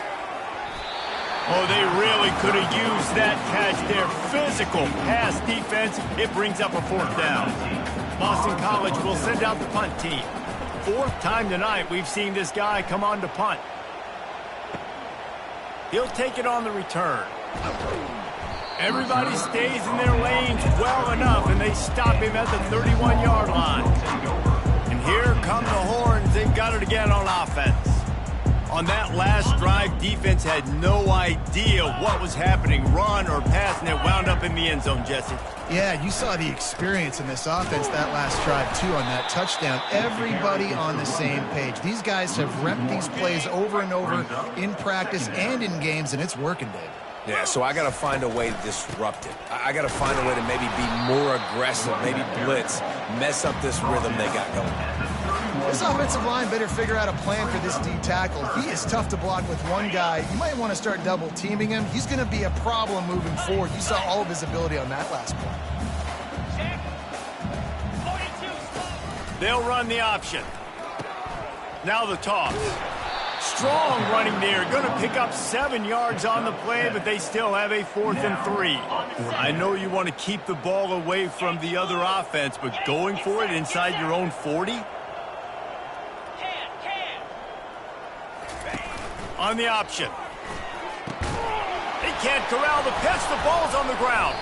Oh, they really could have used that catch there. Physical pass defense. It brings up a fourth down. Boston College will send out the punt team. Fourth time tonight we've seen this guy come on to punt. He'll take it on the return. Everybody stays in their lanes well enough, and they stop him at the 31-yard line. And here come the Horns. They've got it again on offense. On that last drive, defense had no idea what was happening, run or pass, and it wound up in the end zone, Jesse. Yeah, you saw the experience in this offense that last drive, too, on that touchdown. Everybody on the same page. These guys have repped these plays over and over in practice and in games, and it's working, Dave. Yeah, so I got to find a way to disrupt it. I got to find a way to maybe be more aggressive, maybe blitz, mess up this rhythm they got going. This offensive line better figure out a plan for this D tackle. He is tough to block with one guy. You might want to start double teaming him. He's going to be a problem moving forward. You saw all of his ability on that last play. They'll run the option. Now the toss. Strong running there. Going to pick up 7 yards on the play, but they still have a 4th and 3. I know you want to keep the ball away from the other offense, but going for it inside your own 40? On the option. They can't corral the pitch. The ball's on the ground.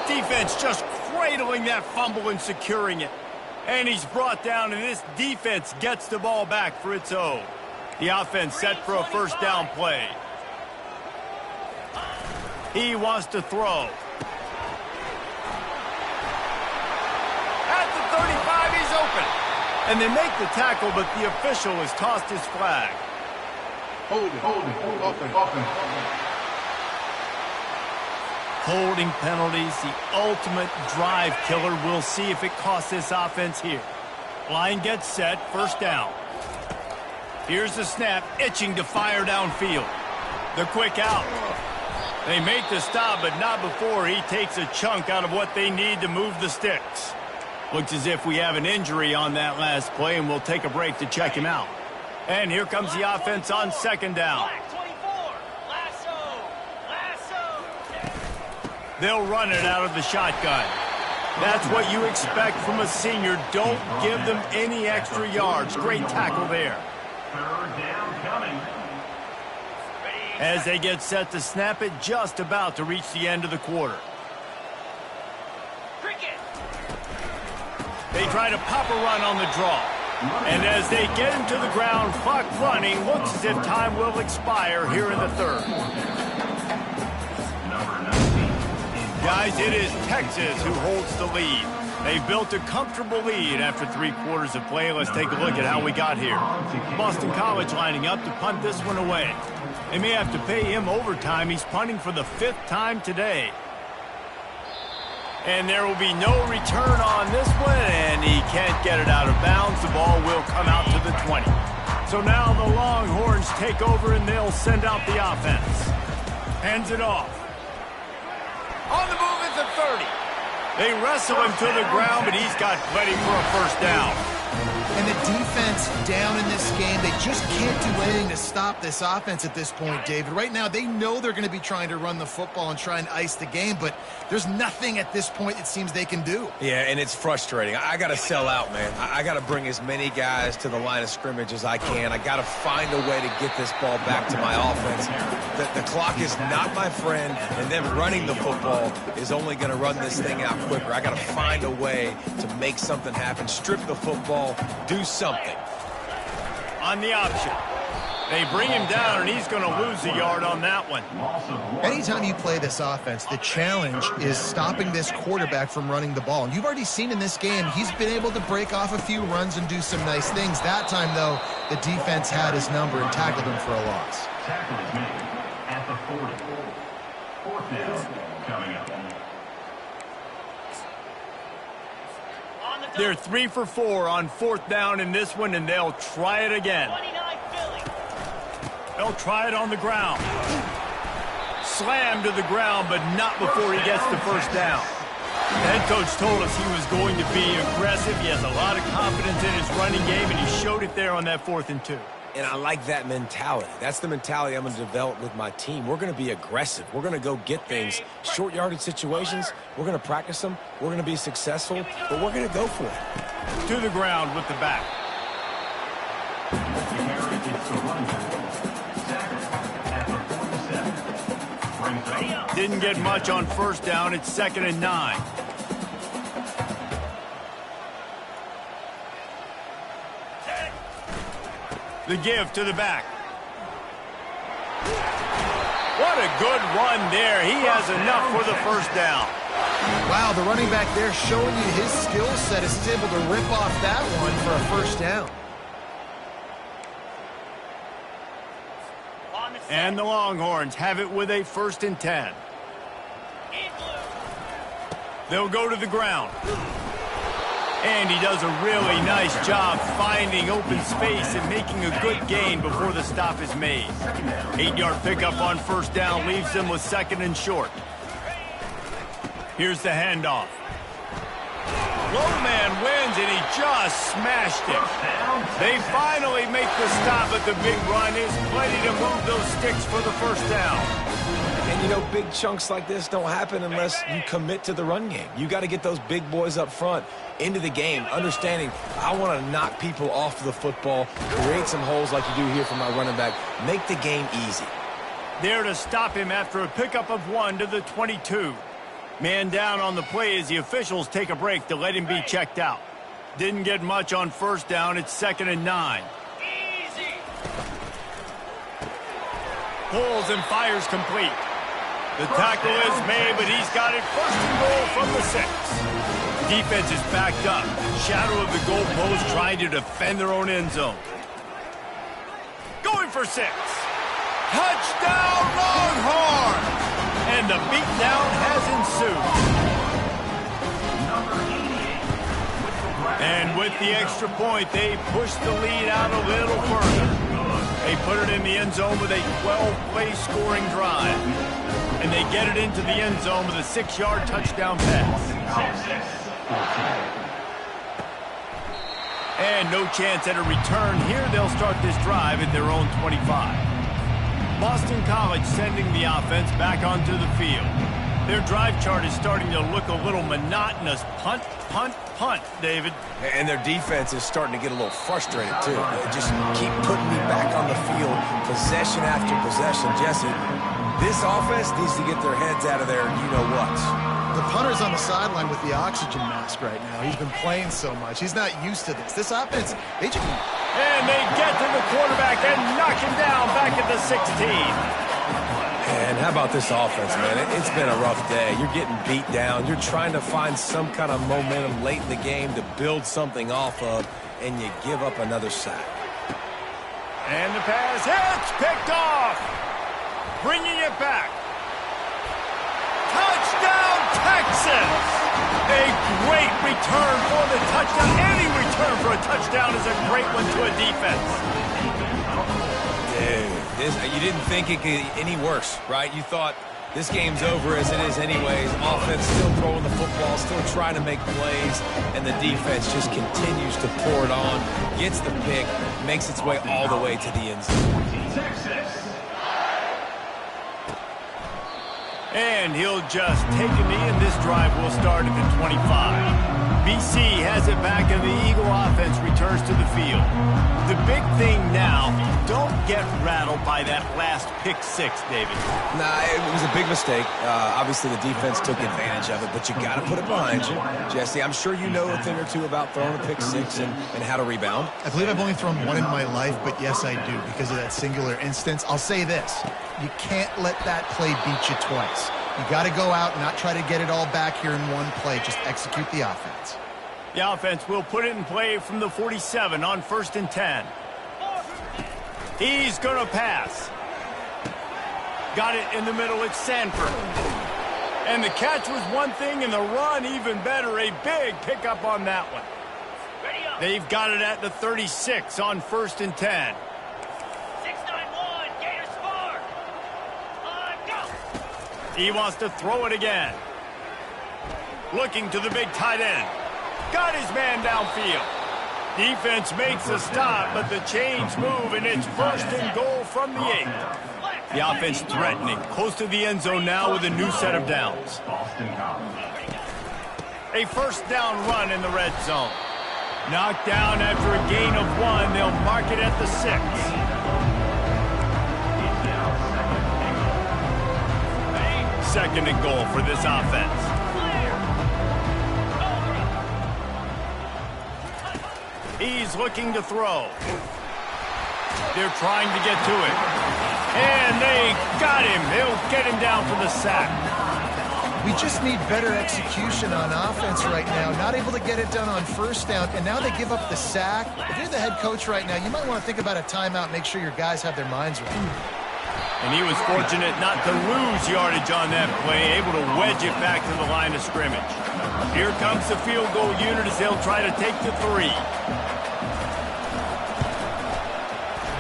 Defense just cradling that fumble and securing it. And he's brought down, and this defense gets the ball back for its own. The offense set for a first down play. He wants to throw. At the 35, he's open. And they make the tackle, but the official has tossed his flag. Holding, offense. Holding penalties, the ultimate drive killer. We'll see if it costs this offense here. Line gets set, first down. Here's the snap, itching to fire downfield. The quick out. They make the stop, but not before he takes a chunk out of what they need to move the sticks. Looks as if we have an injury on that last play, and we'll take a break to check him out. And here comes the offense on second down. They'll run it out of the shotgun. That's what you expect from a senior. Don't give them any extra yards. Great tackle there. Third down coming. As they get set to snap it, just about to reach the end of the quarter. They try to pop a run on the draw. And as they get him to the ground, clock running, looks as if time will expire here in the third. Guys, it is Texas who holds the lead. They've built a comfortable lead after 3 quarters of play. Let's take a look at how we got here. Boston College lining up to punt this one away. They may have to pay him overtime. He's punting for the 5th time today. And there will be no return on this one, and he can't get it out of bounds. The ball will come out to the 20. So now the Longhorns take over, and they'll send out the offense. Hands it off. On the move is the 30. They wrestle him to the ground, but he's got plenty for a first down. And the defense down in this game, they just can't do anything to stop this offense at this point, David. Right now, they know they're going to be trying to run the football and try and ice the game, but there's nothing at this point it seems they can do. Yeah, and it's frustrating. I got to sell out, man. I got to bring as many guys to the line of scrimmage as I can. I got to find a way to get this ball back to my offense. The clock is not my friend, and them running the football is only going to run this thing out quicker. I got to find a way to make something happen, strip the football, do something. On the option. They bring him down, and he's going to lose a yard on that one. Anytime you play this offense, the challenge is stopping this quarterback from running the ball. And you've already seen in this game, he's been able to break off a few runs and do some nice things. That time, though, the defense had his number and tackled him for a loss. Tackle is made at the 40. 4th down coming up. They're 3 for 4 on 4th down in this one, and they'll try it again. They'll try it on the ground. Slammed to the ground, but not before he gets the first down. The head coach told us he was going to be aggressive. He has a lot of confidence in his running game, and he showed it there on that 4th and 2. And I like that mentality. That's the mentality I'm going to develop with my team. We're going to be aggressive. We're going to go get things. Short yardage situations, we're going to practice them. We're going to be successful, but we're going to go for it. To the ground with the back. Didn't get much on 1st down. It's 2nd and 9. The give to the back. What a good run there. He has enough for the first down. Wow, the running back there showing you his skill set is able to rip off that one for a first down. And the Longhorns have it with a 1st and 10. They'll go to the ground. And he does a really nice job finding open space and making a good gain before the stop is made. 8-yard pickup on 1st down leaves them with 2nd and short. Here's the handoff. Low man wins, and he just smashed him. They finally make the stop, but the big run is plenty to move those sticks for the first down. And, you know, big chunks like this don't happen unless you commit to the run game. You got to get those big boys up front into the game, understanding I want to knock people off the football, create some holes like you do here for my running back, make the game easy. There to stop him after a pickup of 1 to the 22. Man down on the play as the officials take a break to let him be checked out. Didn't get much on 1st down. It's 2nd and 9. Pulls and fires complete. The tackle is made, but he's got it 1st and goal from the 6. Defense is backed up. Shadow of the goalpost trying to defend their own end zone. Going for 6. Touchdown Longhorns! And the beatdown has ensued. And with the extra point, they push the lead out a little further. They put it in the end zone with a 12-play scoring drive. And they get it into the end zone with a 6-yard touchdown pass. And no chance at a return here. They'll start this drive at their own 25. Boston College sending the offense back onto the field. Their drive chart is starting to look a little monotonous. Punt, punt, punt, David. And their defense is starting to get a little frustrated, too. They just keep putting me back on the field, possession after possession. Jesse, this offense needs to get their heads out of their you-know-whats. The punter's on the sideline with the oxygen mask right now. He's been playing so much. He's not used to this. This offense, they just... And they get to the quarterback and knock him down back at the 16. And how about this offense, man? It's been a rough day. You're getting beat down. You're trying to find some kind of momentum late in the game to build something off of, and you give up another sack. And the pass hits, picked off. Bringing it back. Touchdown, Texas! A great return for the touchdown. Any return for a touchdown is a great one to a defense. Dude, you didn't think it could get any worse, right? You thought this game's over as it is anyways. Offense still throwing the football, still trying to make plays, and the defense just continues to pour it on, gets the pick, makes its way all the way to the end zone. And he'll just take a knee, and this drive will start at the 25. BC has it back, and the Eagle offense returns to the field. The big thing now, don't get rattled by that last pick six, David. Nah, it was a big mistake. Obviously, the defense took advantage of it, but you got to put it behind you. Jesse, I'm sure you know a thing or two about throwing a pick six and how to rebound. I believe I've only thrown one in my life, but yes, I do, because of that singular instance. I'll say this. You can't let that play beat you twice. You got to go out and not try to get it all back here in one play. Just execute the offense. The offense will put it in play from the 47 on 1st and 10. He's going to pass. Got it in the middle. It's Sanford. And the catch was one thing, and the run even better. A big pickup on that one. They've got it at the 36 on 1st and 10. 6-9-1, Gators 4. Go. He wants to throw it again. Looking to the big tight end. Got his man downfield. Defense makes a stop, but the chains move, and it's 1st and goal from the 8. The offense threatening. Close to the end zone now with a new set of downs. A 1st down run in the red zone. Knocked down after a gain of 1. They'll mark it at the 6. Second and goal for this offense. He's looking to throw. They're trying to get to it. And they got him. They'll get him down for the sack. We just need better execution on offense right now. Not able to get it done on 1st down, and now they give up the sack. If you're the head coach right now, you might want to think about a timeout, make sure your guys have their minds right. And he was fortunate not to lose yardage on that play, able to wedge it back to the line of scrimmage. Here comes the field goal unit as they'll try to take the 3.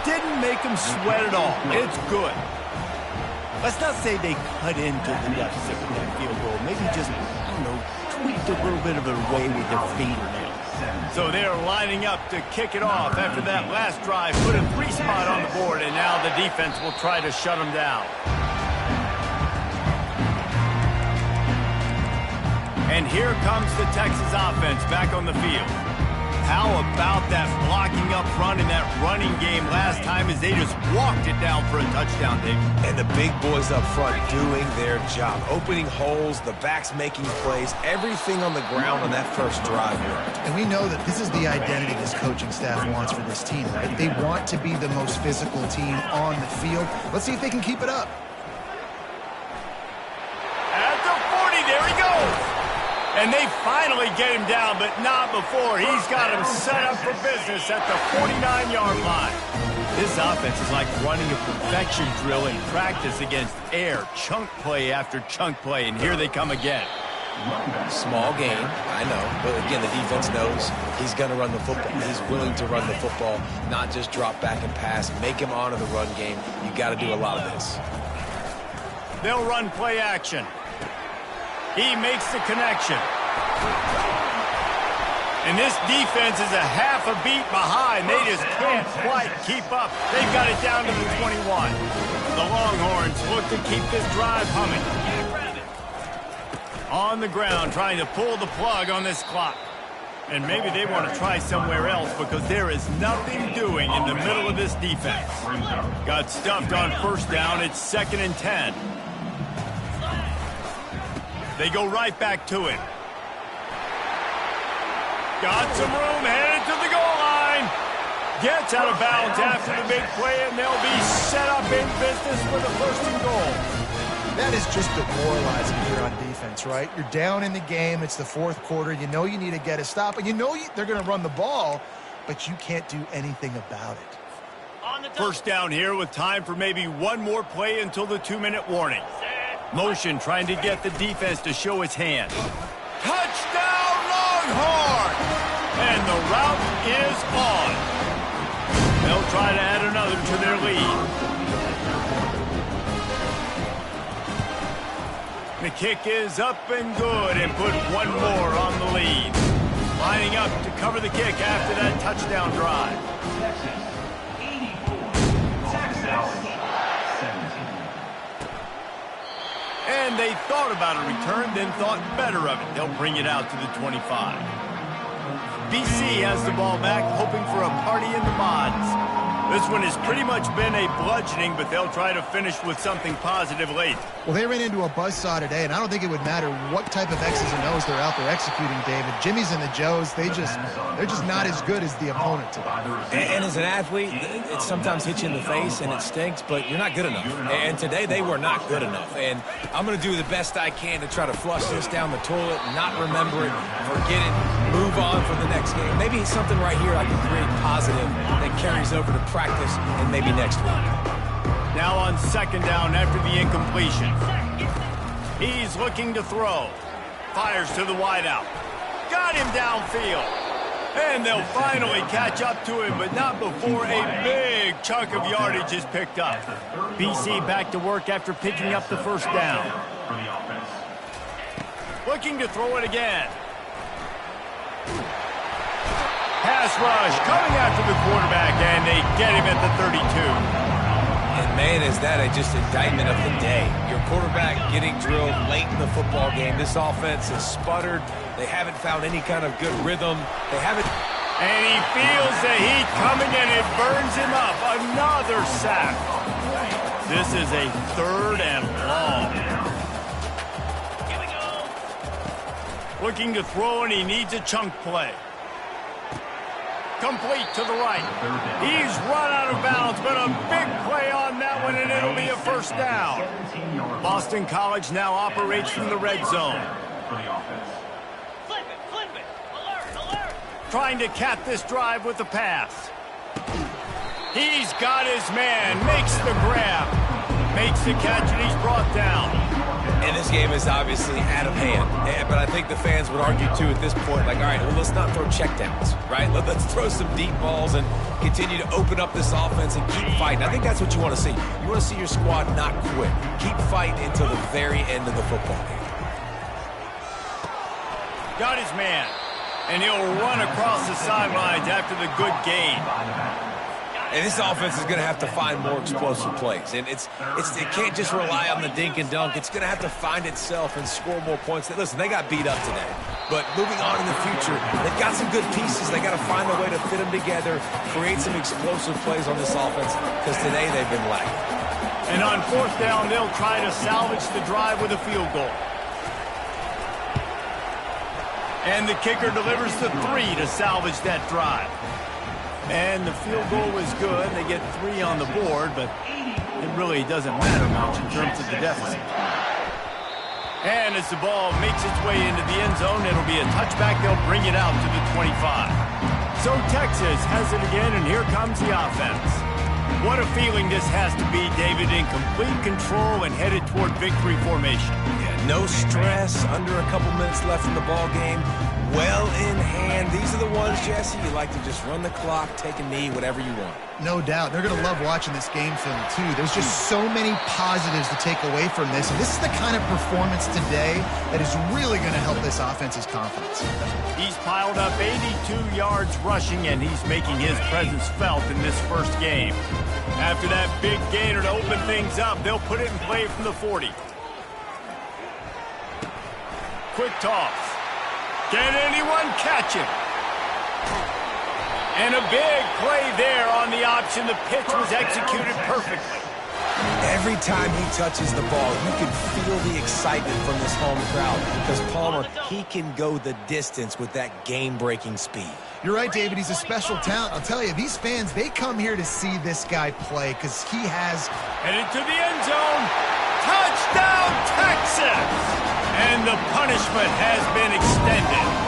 Didn't make them sweat at all. It's good. Let's not say they cut into the deficit with that field goal. Maybe just, tweaked a little bit of it away with their fingernails. So they're lining up to kick it off after that last drive. Put a 3 spot on the board, and now the defense will try to shut them down. And here comes the Texas offense back on the field. How about that blocking up front in that running game last time as they just walked it down for a touchdown, Dave? And the big boys up front doing their job, opening holes, the backs making plays, everything on the ground on that first drive worked. And we know that this is the identity this coaching staff wants for this team, right? They want to be the most physical team on the field. Let's see if they can keep it up. At the 40, there he goes. And they finally get him down, but not before. He's got him set up for business at the 49-yard line. This offense is like running a perfection drill in practice against air. Chunk play after chunk play, and here they come again. Small gain, I know. But again, the defense knows he's going to run the football. He's willing to run the football, not just drop back and pass. Make him honor the run game. You got to do a lot of this. They'll run play action. He makes the connection. And this defense is a half a beat behind. They just can't quite keep up. They've got it down to the 21. The Longhorns look to keep this drive humming. On the ground, trying to pull the plug on this clock. And maybe they want to try somewhere else because there is nothing doing in the middle of this defense. Got stuffed on 1st down. It's 2nd and 10. They go right back to it. Got some room, headed to the goal line. Gets out of bounds after the big play, and they'll be set up in business for the first and goal. That is just demoralizing here on defense, right? You're down in the game. It's the fourth quarter. You know you need to get a stop, and you know they're going to run the ball, but you can't do anything about it. First down here with time for maybe one more play until the 2-minute warning. Motion trying to get the defense to show its hand. Touchdown, Longhorn! And the route is on. They'll try to add another to their lead. The kick is up and good and put one more on the lead. Lining up to cover the kick after that touchdown drive. Texas, 84. Texas, 17. And they thought about a return, then thought better of it. They'll bring it out to the 25. BC has the ball back, hoping for a party in the mods. This one has pretty much been a bludgeoning, but they'll try to finish with something positive late. Well, they ran into a buzzsaw today, and I don't think it would matter what type of X's and O's they're out there executing, David. Jimmy's and the Joes, they're just not as good as the opponent today. And as an athlete, it sometimes hits you in the face and it stinks, but you're not good enough. And today they were not good enough. And I'm going to do the best I can to try to flush this down the toilet, not remember it, forget it, move on for the next game. Maybe something right here I can create positive that carries over to practice and maybe next week. Now on second down after the incompletion. He's looking to throw. Fires to the wideout. Got him downfield. And they'll finally catch up to him, but not before a big chunk of yardage is picked up. BC back to work after picking up the first down. Looking to throw it again. Pass rush coming after the quarterback, and they get him at the 32. And man, is that just indictment of the day. Your quarterback getting drilled late in the football game. This offense has sputtered. They haven't found any kind of good rhythm. They haven't. And he feels the heat coming, and it burns him up. Another sack. This is a third and long. Here we go. Looking to throw, and he needs a chunk play. Complete to the right. He's run out of bounds, but a big play on that one, and it'll be a first down. Boston College now operates from the red zone. Flip it. Alert. Trying to cap this drive with the pass. He's got his man, makes the grab, makes the catch, and he's brought down. And this game is obviously out of hand. But I think the fans would argue, too, at this point, like, all right, well, let's not throw checkdowns, right? Let's throw some deep balls and continue to open up this offense and keep fighting. I think that's what you want to see. You want to see your squad not quit. Keep fighting until the very end of the football game. Got his man, and he'll run across the sidelines after the good gain. And this offense is going to have to find more explosive plays. And it can't just rely on the dink and dunk. It's going to have to find itself and score more points. Listen, they got beat up today. But moving on in the future, they've got some good pieces. They got to find a way to fit them together, create some explosive plays on this offense, because today they've been lacking. And on fourth down, they'll try to salvage the drive with a field goal. And the kicker delivers the 3 to salvage that drive. And the field goal was good. They get 3 on the board, but it really doesn't matter much in terms of the deficit. And as the ball makes its way into the end zone, it'll be a touchback. They'll bring it out to the 25. So Texas has it again, and here comes the offense. What a feeling this has to be, David, in complete control and headed toward victory formation. Yeah, no stress, under a couple minutes left in the ball game. Well in hand. These are the ones, Jesse, you like to just run the clock, take a knee, whatever you want. No doubt. They're going to love watching this game film, too. There's just so many positives to take away from this. And this is the kind of performance today that is really going to help this offense's confidence. He's piled up 82 yards rushing, and he's making his presence felt in this first game. After that big gainer to open things up, they'll put it in play from the 40. Quick toss. Can anyone catch him? And a big play there on the option. The pitch was executed perfectly. Every time he touches the ball, you can feel the excitement from this home crowd because Palmer, he can go the distance with that game-breaking speed. You're right, David. He's a special talent. I'll tell you, these fans, they come here to see this guy play because he has... Headed to the end zone. Touchdown, Texas! And the punishment has been extended.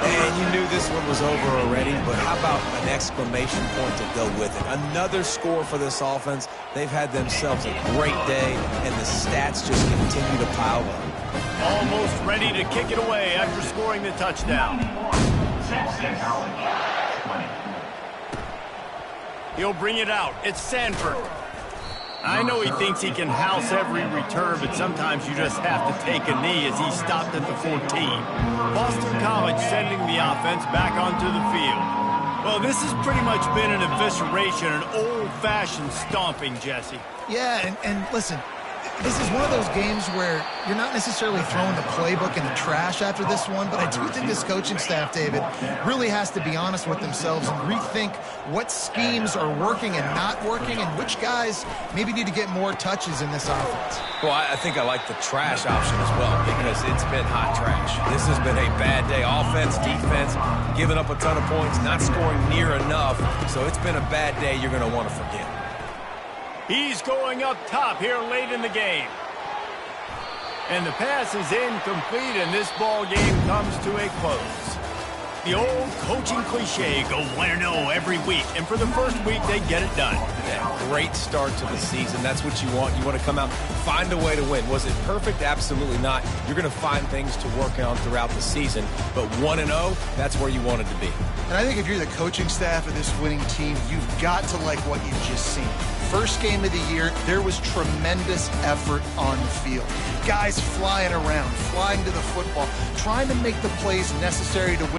And you knew this one was over already, but how about an exclamation point to go with it? Another score for this offense. They've had themselves a great day, and the stats just continue to pile up. Almost ready to kick it away after scoring the touchdown. He'll bring it out. It's Sanford. I know he thinks he can house every return, but sometimes you just have to take a knee as he stopped at the 14. Boston College sending the offense back onto the field. Well, this has pretty much been an evisceration, an old-fashioned stomping, Jesse. Yeah, and listen, this is one of those games where you're not necessarily throwing the playbook in the trash after this one, but I do think this coaching staff, David, really has to be honest with themselves and rethink what schemes are working and not working and which guys maybe need to get more touches in this offense. Well, I think I like the trash option as well because it's been hot trash. This has been a bad day. Offense, defense, giving up a ton of points, not scoring near enough. So it's been a bad day you're going to want to forget. He's going up top here late in the game. And the pass is incomplete, and this ball game comes to a close. The old coaching cliche, go 1-0 every week. And for the first week, they get it done. Yeah, great start to the season. That's what you want. You want to come out, find a way to win. Was it perfect? Absolutely not. You're going to find things to work on throughout the season. But 1-0, that's where you wanted to be. And I think if you're the coaching staff of this winning team, you've got to like what you've just seen. First game of the year, there was tremendous effort on the field. Guys flying around, flying to the football, trying to make the plays necessary to win.